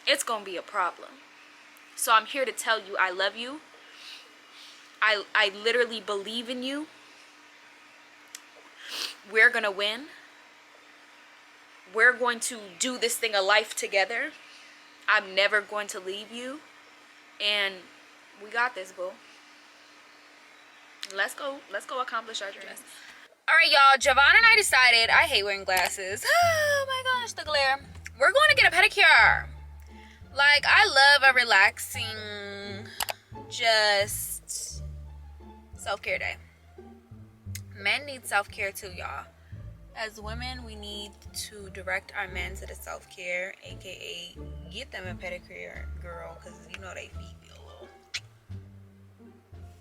It's going to be a problem. So I'm here to tell you I love you. I literally believe in you. We're going to win. We're going to do this thing of life together. I'm never going to leave you. And we got this, boo. Let's go accomplish our dreams. All right, y'all. Javon and I decided, I hate wearing glasses. Oh my gosh, the glare. We're going to get a pedicure. Like, I love a relaxing, just self-care day. Men need self-care too, y'all. As women, we need to direct our men to the self-care, aka get them a pedicure, girl, because you know they feet be a little.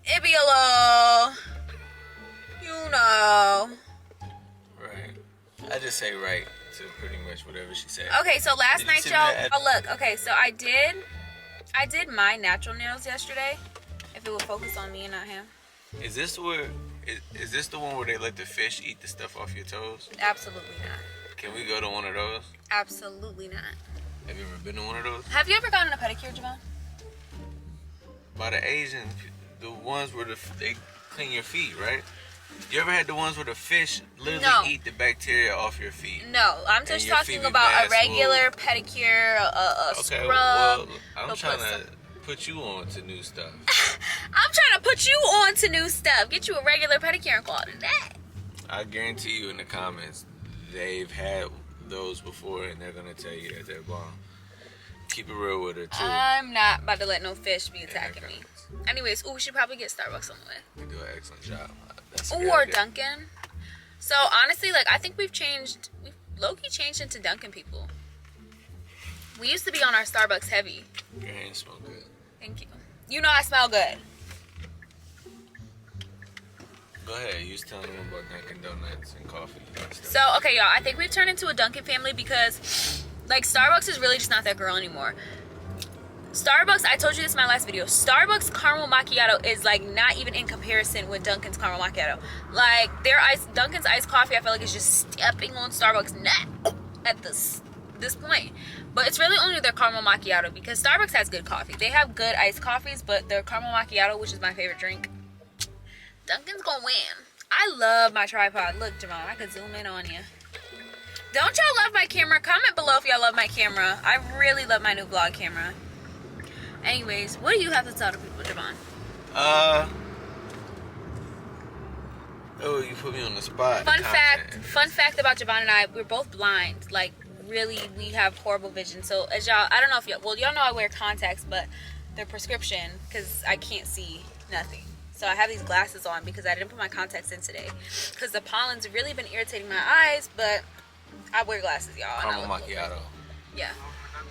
It be a little, you know. Right. I just say right to pretty much whatever she said. Okay, so last Did you night, see y'all. that? Oh, look. Okay, so I did my natural nails yesterday. If it would focus on me and not him. Is this where? Is this the one where they let the fish eat the stuff off your toes? Absolutely not. Can we go to one of those? Absolutely not. Have you ever been to one of those? Have you ever gotten a pedicure, Javon? By the Asian, the ones where they clean your feet, right? You ever had the ones where the fish literally No. eat the bacteria off your feet? No, I'm And just your talking feet be about mad a regular smooth. pedicure, a Okay, scrub. well, I'm They'll trying put to some- put you on to new stuff. I'm trying to put you on to new stuff. Get you a regular pedicure and call it a day. I guarantee you in the comments, they've had those before and they're going to tell you that they're bomb. Keep it real with her, too. I'm not about to let no fish be in the attacking me. comments. Anyways, ooh, we should probably get Starbucks on the way. You do an excellent job. That's a Ooh, good or idea. Dunkin'. So honestly, like, I think we've low-key changed into Dunkin' people. We used to be on our Starbucks heavy. Your hands smell good. Thank you. You know I smell good. Go ahead. You was telling them about Dunkin' Donuts and coffee and stuff. So, okay, y'all, I think we've turned into a Dunkin' family because, like, Starbucks is really just not that girl anymore. Starbucks, I told you this in my last video, Starbucks caramel macchiato is, like, not even in comparison with Dunkin's caramel macchiato. Like, Dunkin's iced coffee, I feel like, is just stepping on Starbucks' neck at this point. But it's really only their caramel macchiato because Starbucks has good coffee. They have good iced coffees, but their caramel macchiato, which is my favorite drink, Dunkin's gonna win. I love my tripod. Look, Javon, I could zoom in on you. Don't y'all love my camera? Comment below if y'all love my camera. I really love my new vlog camera. Anyways, what do you have to tell the people, Javon? Oh, you put me on the spot. Fun Content. fact about Javon and I, we're both blind. Like, really, we have horrible vision. So, as y'all, I don't know if y'all know I wear contacts, but they're prescription because I can't see nothing. So I have these glasses on because I didn't put my contacts in today because the pollen's really been irritating my eyes, but I wear glasses, y'all. and I Caramel look macchiato. Yeah.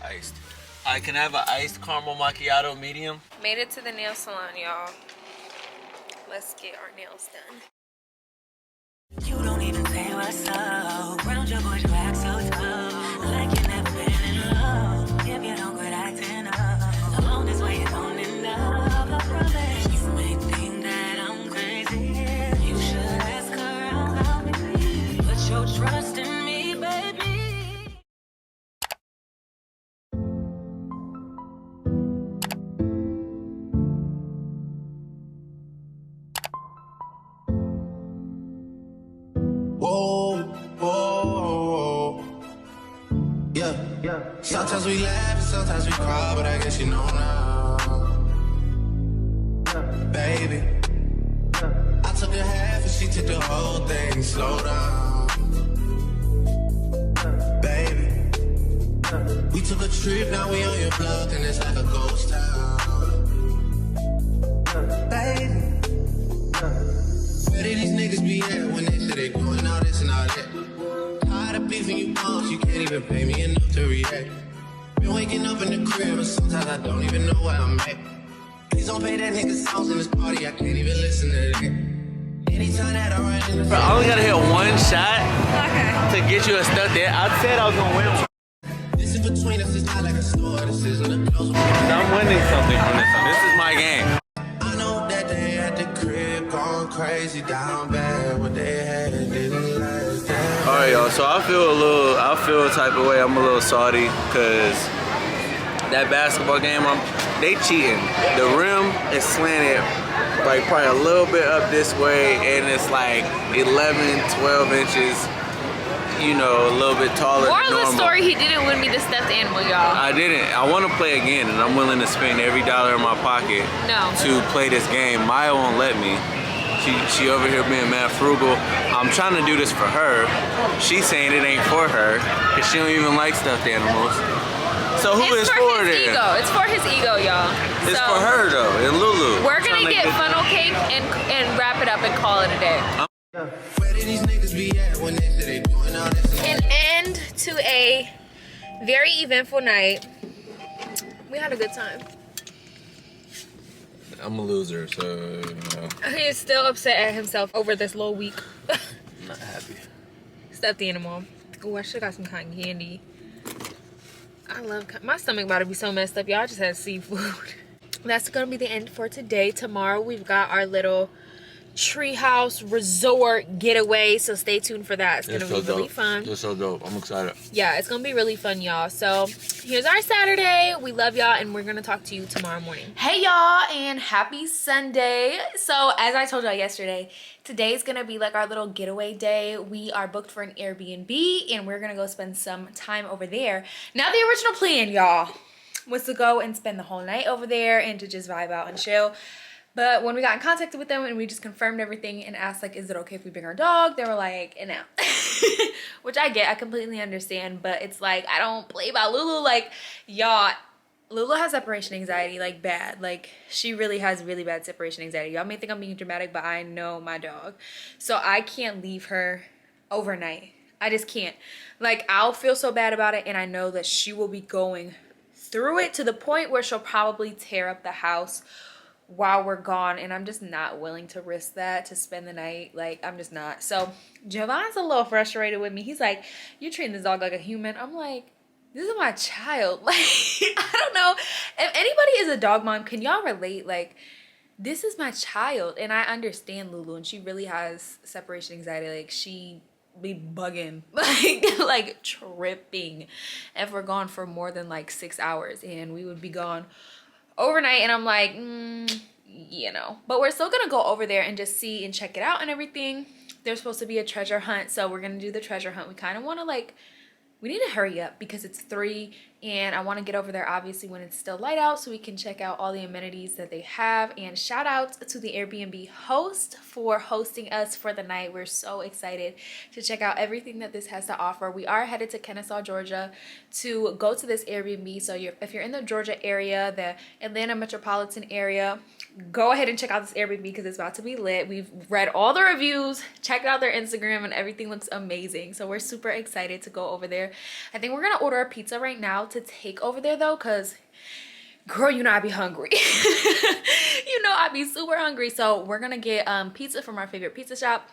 Iced. I can have an iced caramel macchiato medium. Made it to the nail salon, y'all. Let's get our nails done. You don't even say what's up. Round your bush, wax so tough. Like you never been in love. If you don't quit acting up, along this way you don't end up. I promise. You may think that I'm crazy. You should ask her about me. Put your trust in me, baby. Whoa, whoa, yeah. Sometimes we laugh and sometimes we cry, but I guess you know now, baby. I took a half and she took the whole thing. Slow down, baby. We took a trip, now we on your block and it's like a ghost town, baby. Where did these niggas be at when they say they doing all this and all that? Tired of beefing you punks, you can't even pay me enough to react. Been waking up in the crib and sometimes I don't even know where I'm at. Please don't pay that nigga songs in this party, I can't even listen to that. Anytime that I run in the Bro, I only gotta hit one shot to get you a stuff there. I said I was gonna win one. This in between us, it's not like a store, this isn't a close. I'm winning something from this one. This is my game. I know that they at the crib going crazy down bad. What they had didn't last that. All right, y'all. So I feel a type of way. I'm a little salty because that basketball game, they cheating. The rim is slanted like probably a little bit up this way, and it's like 11, 12 inches. You know, a little bit taller Moral than of the normal. story, he didn't win me the stuffed animal, y'all. I didn't. I want to play again, and I'm willing to spend every dollar in my pocket No. to play this game. Maya won't let me. She over here being mad frugal. I'm trying to do this for her. She's saying it ain't for her because she don't even like stuffed animals. So who is for his then? ego. It's for his ego, y'all. It's for her though, and Lulu. We're gonna get funnel cake and wrap it up and call it a day. Where did these niggas be at when they say they doing all this? An end to a very eventful night. We had a good time. I'm a loser, so you know. He is still upset at himself over this little week. I'm not happy. Stuffed animal. Oh, I should have got some cotton candy. I love my stomach about to be so messed up. Y'all just had seafood. That's gonna be the end for today. Tomorrow we've got our little Treehouse Resort getaway, so stay tuned for that. It's gonna be really fun. It's so dope. I'm excited. Yeah, it's gonna be really fun, y'all. So here's our Saturday. We love y'all, and we're gonna talk to you tomorrow morning. Hey y'all, and happy Sunday. So as I told y'all yesterday, today is gonna be like our little getaway day. We are booked for an Airbnb, and we're gonna go spend some time over there. Now the original plan, y'all, was to go and spend the whole night over there and to just vibe out and chill. But when we got in contact with them and we just confirmed everything and asked, like, is it okay if we bring our dog? They were like, no. Which I get. I completely understand. But it's like, I don't play about Lulu. Like, y'all, Lulu has separation anxiety, like, bad. Like, she really has really bad separation anxiety. Y'all may think I'm being dramatic, but I know my dog. So I can't leave her overnight. I just can't. Like, I'll feel so bad about it, and I know that she will be going through it to the point where she'll probably tear up the house while we're gone, and I'm just not willing to risk that to spend the night. Like, I'm just not. So Javon's a little frustrated with me. He's like, you're treating this dog like a human. I'm like, this is my child. Like, I don't know if anybody is a dog mom, can y'all relate? Like, this is my child, and I understand Lulu, and she really has separation anxiety. Like, she be bugging, like tripping if we're gone for more than like 6 hours, and we would be gone overnight. And I'm like, you know, but we're still gonna go over there and just see and check it out and everything. There's supposed to be a treasure hunt, so we're gonna do the treasure hunt. We kind of want to, like, we need to hurry up because it's 3, and I want to get over there obviously when it's still light out so we can check out all the amenities that they have. And shout out to the Airbnb host for hosting us for the night. We're so excited to check out everything that this has to offer. We are headed to Kennesaw, Georgia to go to this Airbnb. So if you're in the Georgia area, the Atlanta metropolitan area, go ahead and check out this Airbnb because it's about to be lit. We've read all the reviews, checked out their Instagram, and everything looks amazing. So we're super excited to go over there. I think we're gonna order a pizza right now to take over there though, because girl, you know I be hungry. You know I be super hungry. So we're gonna get pizza from our favorite pizza shop,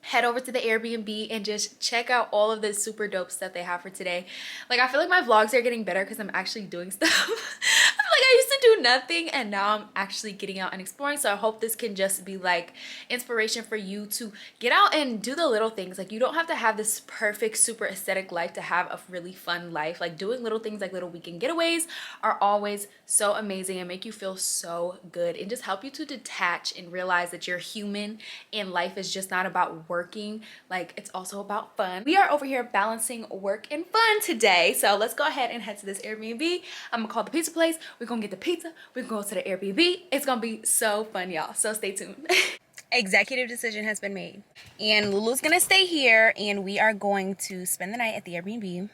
head over to the Airbnb, and just check out all of the super dope stuff they have for today. Like, I feel like my vlogs are getting better because I'm actually doing stuff. I feel like I used to do nothing, and now I'm actually getting out and exploring. So I hope this can just be like inspiration for you to get out and do the little things. Like, you don't have to have this perfect super aesthetic life to have a really fun life. Like, doing little things like little weekend getaways are always so amazing and make you feel so good and just help you to detach and realize that you're human and life is just not about working. Like, it's also about fun. We are over here balancing work and fun today, so let's go ahead and head to this Airbnb. I'm gonna call the pizza place. We're gonna get the pizza. We're gonna go to the Airbnb. It's gonna be so fun, y'all, so stay tuned. Executive decision has been made, and Lulu's gonna stay here, and we are going to spend the night at the Airbnb.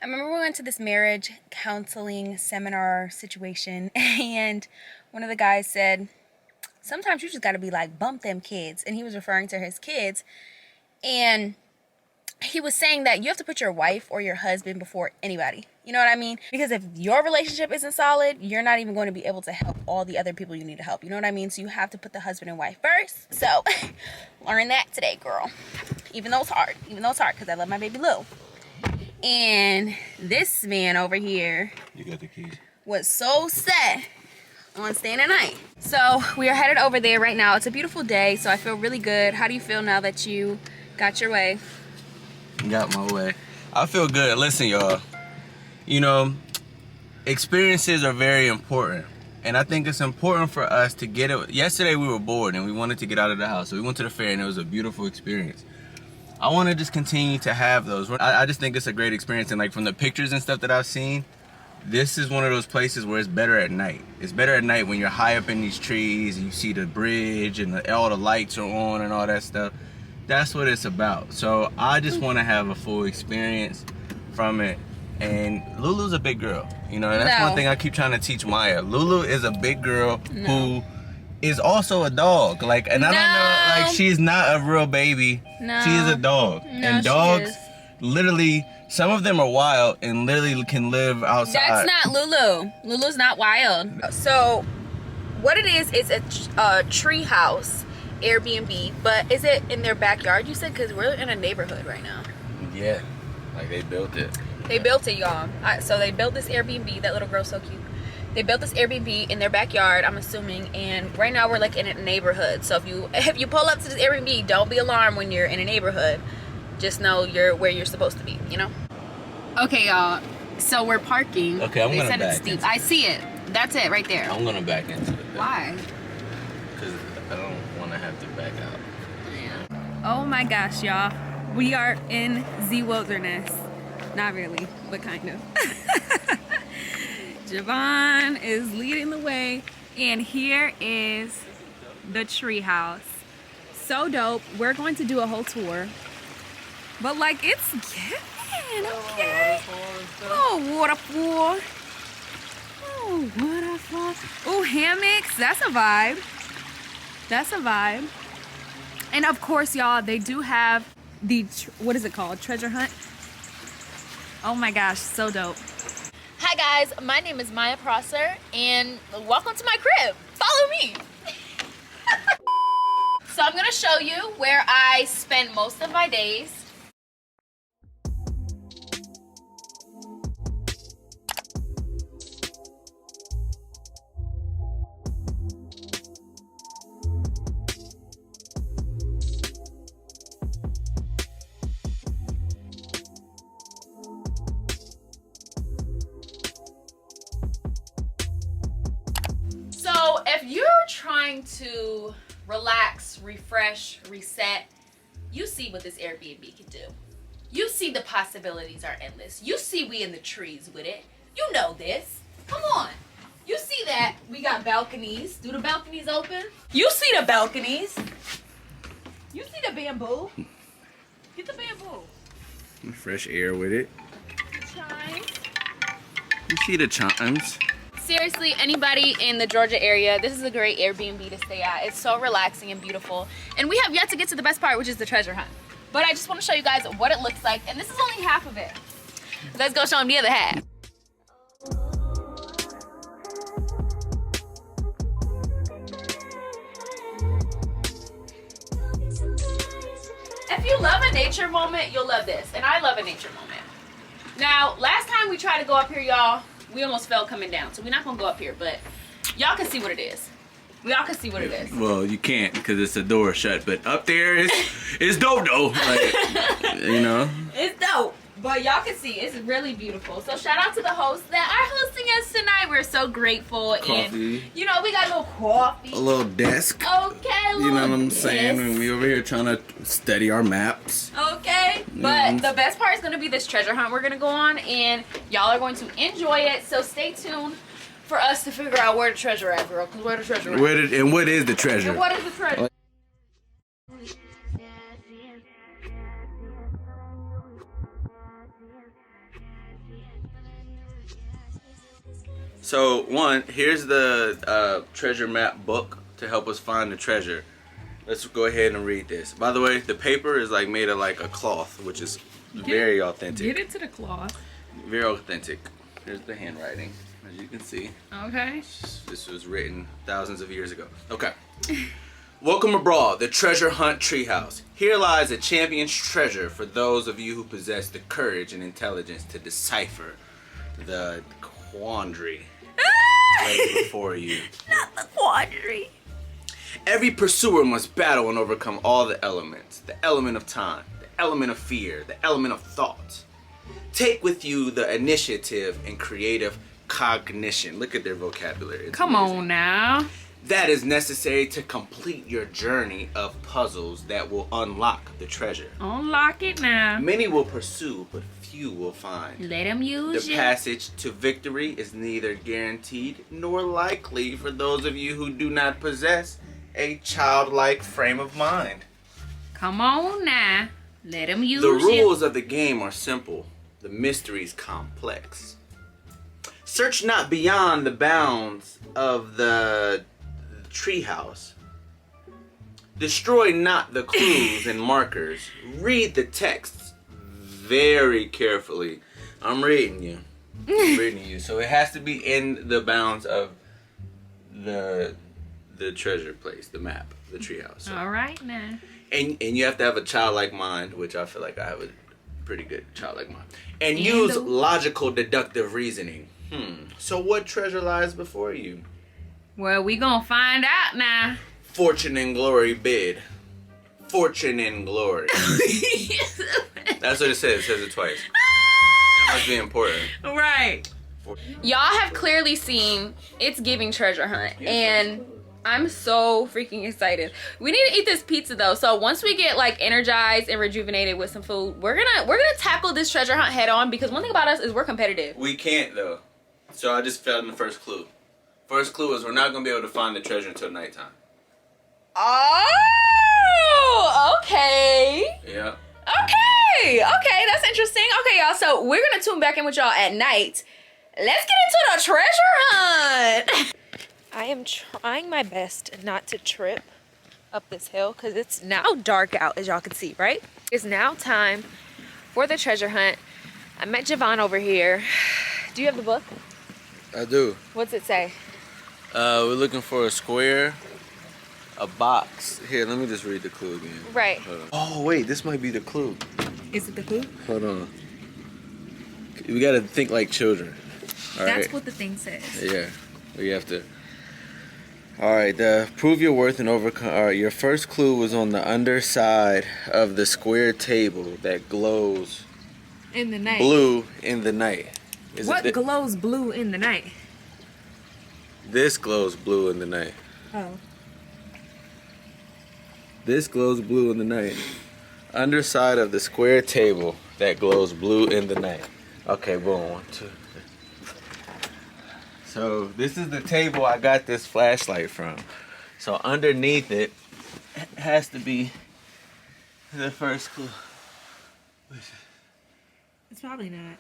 I remember we went to this marriage counseling seminar situation, and one of the guys said, sometimes you just got to be like, bump them kids. And he was referring to his kids. And he was saying that you have to put your wife or your husband before anybody. You know what I mean? Because if your relationship isn't solid, you're not even going to be able to help all the other people you need to help. You know what I mean? So you have to put the husband and wife first. So learn that today, girl. Even though it's hard. Even though it's hard because I love my baby Lou. And this man over here, you got the keys, was so set on staying the night. So we are headed over there right now. It's a beautiful day, so I feel really good. How do you feel now that you got your way? Got my way. I feel good. Listen, y'all, you know, experiences are very important, and I think it's important for us to get it. Yesterday we were bored and we wanted to get out of the house, so we went to the fair, and it was a beautiful experience. I want to just continue to have those. I just think it's a great experience, and like from the pictures and stuff that I've seen, this is one of those places where it's better at night. It's better at night when you're high up in these trees and you see the bridge and all the lights are on and all that stuff. That's what it's about. So I just want to have a full experience from it. And Lulu's a big girl. You know, that's one thing I keep trying to teach Maya. Lulu is a big girl who is also a dog. Like, and I don't know, like, she's not a real baby. No. She is a dog. No, and dogs, literally, some of them are wild and literally can live outside. That's not Lulu. Lulu's not wild. So, what it is a Treehouse Airbnb, but is it in their backyard, you said? Because we're in a neighborhood right now. Yeah, like they built it. They built it, y'all. So they built this Airbnb. That little girl's so cute. They built this Airbnb in their backyard, I'm assuming, and right now we're like in a neighborhood. So if you pull up to this Airbnb, don't be alarmed when you're in a neighborhood. Just know you're where you're supposed to be, you know? Okay, y'all. So we're parking. Okay, I'm gonna back into it. I see it. That's it right there. I'm gonna back into it. Why? Because I don't want to have to back out. Yeah. Oh my gosh, y'all. We are in the wilderness. Not really, but kind of. Javon is leading the way, and here is the treehouse. So dope. We're going to do a whole tour, but like it's giving, okay? Oh, waterfall. Oh, waterfall. Oh, hammocks. That's a vibe. That's a vibe. And of course, y'all, they do have the what is it called? Treasure hunt. Oh my gosh, so dope. Hi guys, my name is Mayaprosser and welcome to my crib. Follow me. So I'm gonna show you where I spend most of my days. If you're trying to relax, refresh, reset, you see what this Airbnb can do. You see the possibilities are endless. You see we in the trees with it. You know this. Come on. You see that we got balconies. Do the balconies open? You see the balconies. You see the bamboo. Get the bamboo. Fresh air with it. Chimes. You see the chimes. Seriously, anybody in the Georgia area, this is a great Airbnb to stay at. It's so relaxing and beautiful. And we have yet to get to the best part, which is the treasure hunt. But I just want to show you guys what it looks like. And this is only half of it. Let's go show them the other half. If you love a nature moment, you'll love this. And I love a nature moment. Now, last time we tried to go up here, y'all, we almost fell coming down. So we're not going to go up here, but y'all can see what it is. Y'all can see what it is. Well, you can't because it's the door shut, but up there it's dope though. Like, you know. It's dope. But y'all can see it's really beautiful. So shout out to the hosts that are hosting us tonight. We're so grateful. Coffee. And you know, we got a little coffee. A little desk. Okay, you know what I'm saying? And we over here trying to study our maps. Okay. But the best part is gonna be this treasure hunt we're gonna go on, and y'all are going to enjoy it. So stay tuned for us to figure out where the treasure at, girl. Cause where the treasure at? And what is the treasure? And what is the treasure? So here's the treasure map book to help us find the treasure. Let's go ahead and read this. By the way, the paper is like made of like a cloth, which is very authentic. Get into the cloth. Very authentic. Here's the handwriting, as you can see. Okay. This was written thousands of years ago. Okay. Welcome abroad, the treasure hunt treehouse. Here lies a champion's treasure for those of you who possess the courage and intelligence to decipher the quandary laid before you. Not the quandary. Every pursuer must battle and overcome all the elements. The element of time, the element of fear, the element of thought. Take with you the initiative and creative cognition. Look at their vocabulary. It's Come amazing. on now. that is necessary to complete your journey of puzzles that will unlock the treasure. Unlock it now. Many will pursue, but few will find. Let them use The you. passage to victory is neither guaranteed nor likely for those of you who do not possess a childlike frame of mind. Come on now. Let them use The you. rules of the game are simple. The mysteries complex. Search not beyond the bounds of the treehouse. Destroy not the clues and markers. Read the texts very carefully. I'm reading you. I'm reading you. So it has to be in the bounds of the treasure place, the map, the treehouse. So. All right now. And you have to have a childlike mind, which I feel like I have a pretty good childlike mind. And use logical deductive reasoning. So what treasure lies before you? Well, we gonna find out now. Fortune and glory bid. Fortune and glory. That's what it says. It says it twice. That must be important. Right. Y'all have clearly seen it's giving treasure hunt, and I'm so freaking excited. We need to eat this pizza though. So once we get like energized and rejuvenated with some food, we're gonna tackle this treasure hunt head on, because one thing about us is we're competitive. We can't though. So I just failed in the first clue. First clue is we're not gonna be able to find the treasure until nighttime. Oh, okay. Yeah. Okay, that's interesting. Okay, y'all, so we're gonna tune back in with y'all at night. Let's get into the treasure hunt. I am trying my best not to trip up this hill because it's now dark out, as y'all can see, right? It's now time for the treasure hunt. I met Javon over here. Do you have the book? I do. What's it say? We're looking for a square, a box. Here, let me just read the clue again. Right. Oh, wait, this might be the clue. Is it the clue? Hold on. We gotta think like children. All That's right? what the thing says. Yeah, we have to. All right, prove your worth and overcome. All right, your first clue was on the underside of the square table that glows In the night. blue in the night. Is What it glows blue in the night? this glows blue in the night. Oh. This glows blue in the night. Underside of the square table that glows blue in the night. Okay, boom. 1, 2, 3. So this is the table I got this flashlight from. So underneath it has to be the first clue. It's probably not.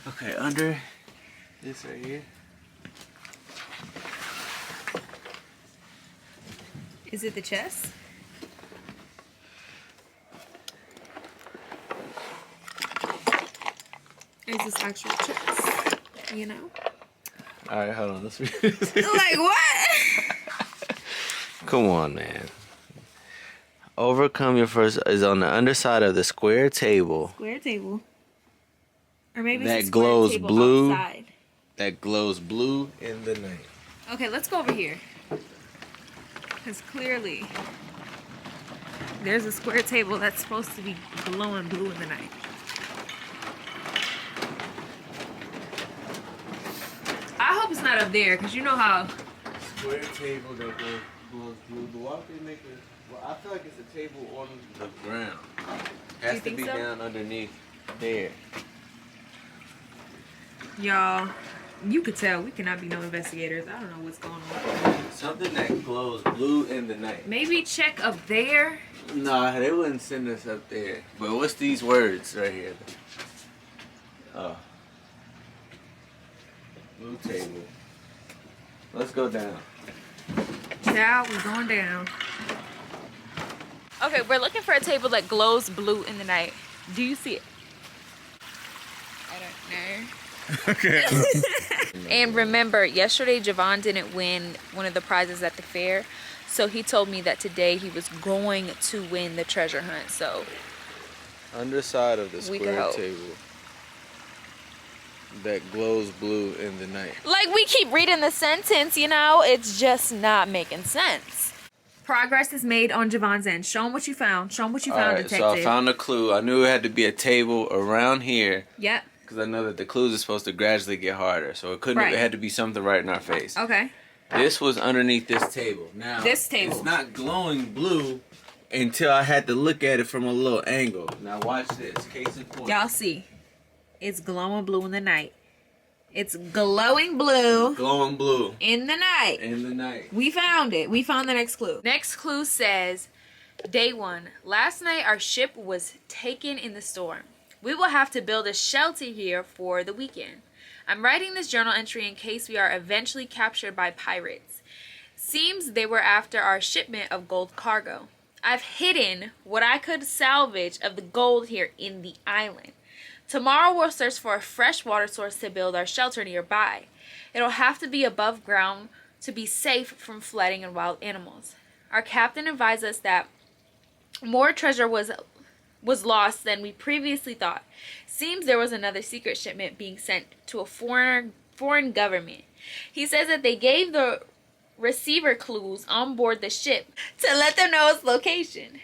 Okay, under this right here. Is it the chest? Is this actual chest? You know? Alright, hold on. Let's read this. Like what? Come on, man. Overcome your first is on the underside of the square table Square table. Or maybe that it's a square glows table blue. outside. That glows blue in the night. Okay, let's go over here. Because clearly there's a square table that's supposed to be glowing blue in the night. I hope it's not up there, because you know how... Square table that glows blue. But why would they make it? Well, I feel like it's a table on the ground. It has to think be so? down underneath there. Y'all, you could tell we cannot be no investigators. I don't know what's going on. Something that glows blue in the night. Maybe check up there. Nah, they wouldn't send us up there. But what's these words right here? Oh. Blue table. Let's go down. Yeah, we're going down. Okay, we're looking for a table that glows blue in the night. Do you see it? I don't know. Okay. And remember, yesterday Javon didn't win one of the prizes at the fair. So he told me that today he was going to win the treasure hunt. So Underside of the We can square hope. table that glows blue in the night. like we keep reading the sentence, you know, it's just not making sense. Progress is made on Javon's end. Show him what you found. Show him what you found, Alright, detective. so I found a clue. I knew it had to be a table around here Yep. because I know that the clues are supposed to gradually get harder. So it couldn't. Right. It had to be something right in our face. Okay. This was underneath this table. Now, This table. It's not glowing blue until I had to look at it from a little angle. Now watch this. Case in point. Y'all see, it's glowing blue in the night. It's glowing blue. Glowing blue. In the night. In the night. We found it. We found the next clue. Next clue says, Day 1. Last night our ship was taken in the storm. We will have to build a shelter here for the weekend. I'm writing this journal entry in case we are eventually captured by pirates. Seems they were after our shipment of gold cargo. I've hidden what I could salvage of the gold here in the island. Tomorrow we'll search for a fresh water source to build our shelter nearby. It'll have to be above ground to be safe from flooding and wild animals. Our captain advised us that more treasure was lost than we previously thought. Seems there was another secret shipment being sent to a foreign government. He says that they gave the receiver clues on board the ship to let them know its location.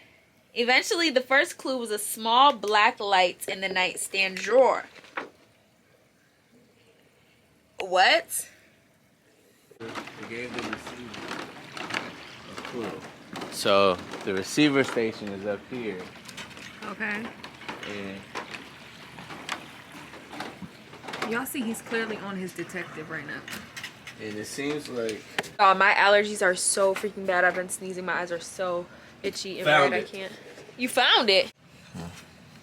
Eventually, the first clue was a small black light in the nightstand drawer. What? They gave the receiver a clue. So the receiver station is up here. Okay. And Y'all see he's clearly on his detective right now. And it seems like My allergies are so freaking bad. I've been sneezing. My eyes are so itchy and Found red. it. I can't. You found it?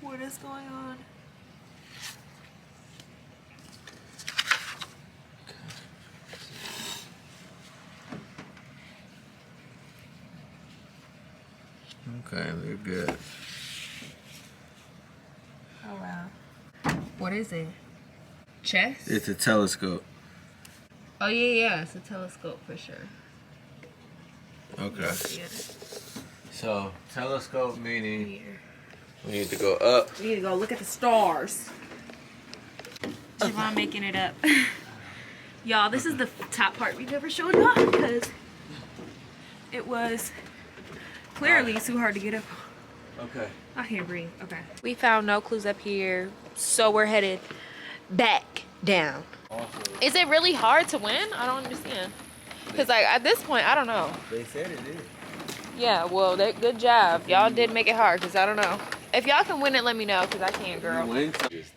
What is going on? okay, we're good. Oh wow. What is it? Chess? It's a telescope. Oh yeah, it's a telescope for sure. Okay. Yeah. So telescope meaning Here. we need to go up. We need to go look at the stars. Javon making it up. Y'all, this is the top part we never showed y'all because it was clearly too hard to get up. Okay. I can't breathe. Okay. We found no clues up here, so we're headed back down. Also, Is it really hard to win? I don't understand. Because like at this point, I don't know. they said it is. Yeah, well, good job. Y'all did make it hard because I don't know. If y'all can win it, let me know because I can't, girl.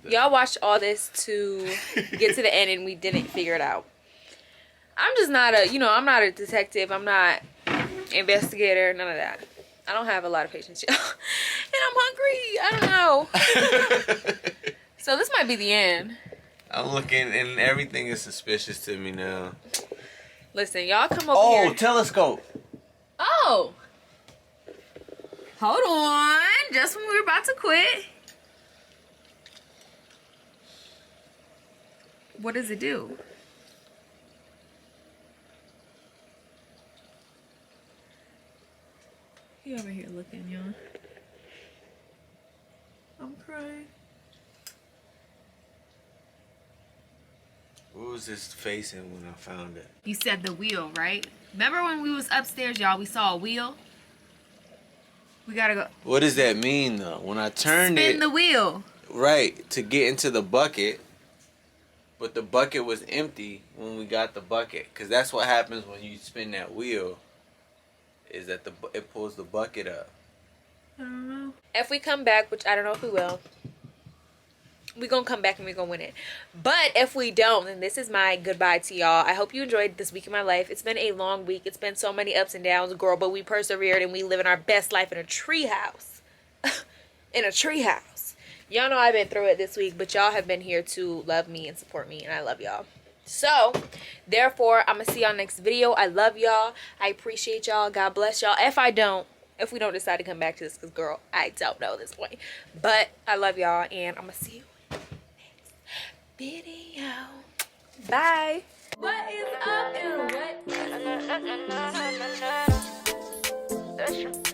Y'all watched all this to get to the end and we didn't figure it out. I'm just not I'm not a detective. I'm not investigator, none of that. I don't have a lot of patience, y'all. And I'm hungry. I don't know. So this might be the end. I'm looking and everything is suspicious to me now. Listen, y'all come over here. Oh, telescope. Oh. Hold on. Just when we were about to quit. What does it do? He over here looking, y'all. I'm crying. What was this facing when I found it? You said the wheel, right? Remember when we was upstairs, y'all, we saw a wheel? We gotta go. What does that mean though? When I turned Spin it the wheel. right to get into the bucket, but the bucket was empty when we got the bucket, because that's what happens when you spin that wheel. Is that it pulls the bucket up. I don't know. If we come back, which I don't know if we will, we're gonna come back and we're gonna win it. But if we don't, then this is my goodbye to y'all. I hope you enjoyed this week in my life. It's been a long week. It's been so many ups and downs, girl, but we persevered and we living our best life in a treehouse. In a treehouse. Y'all know I've been through it this week, but y'all have been here to love me and support me, and I love y'all. So, therefore, I'm gonna see y'all next video. I love y'all. I appreciate y'all. God bless y'all. If we don't decide to come back to this, because girl, I don't know this point. But I love y'all, and I'm gonna see you video. Bye. What is up and what is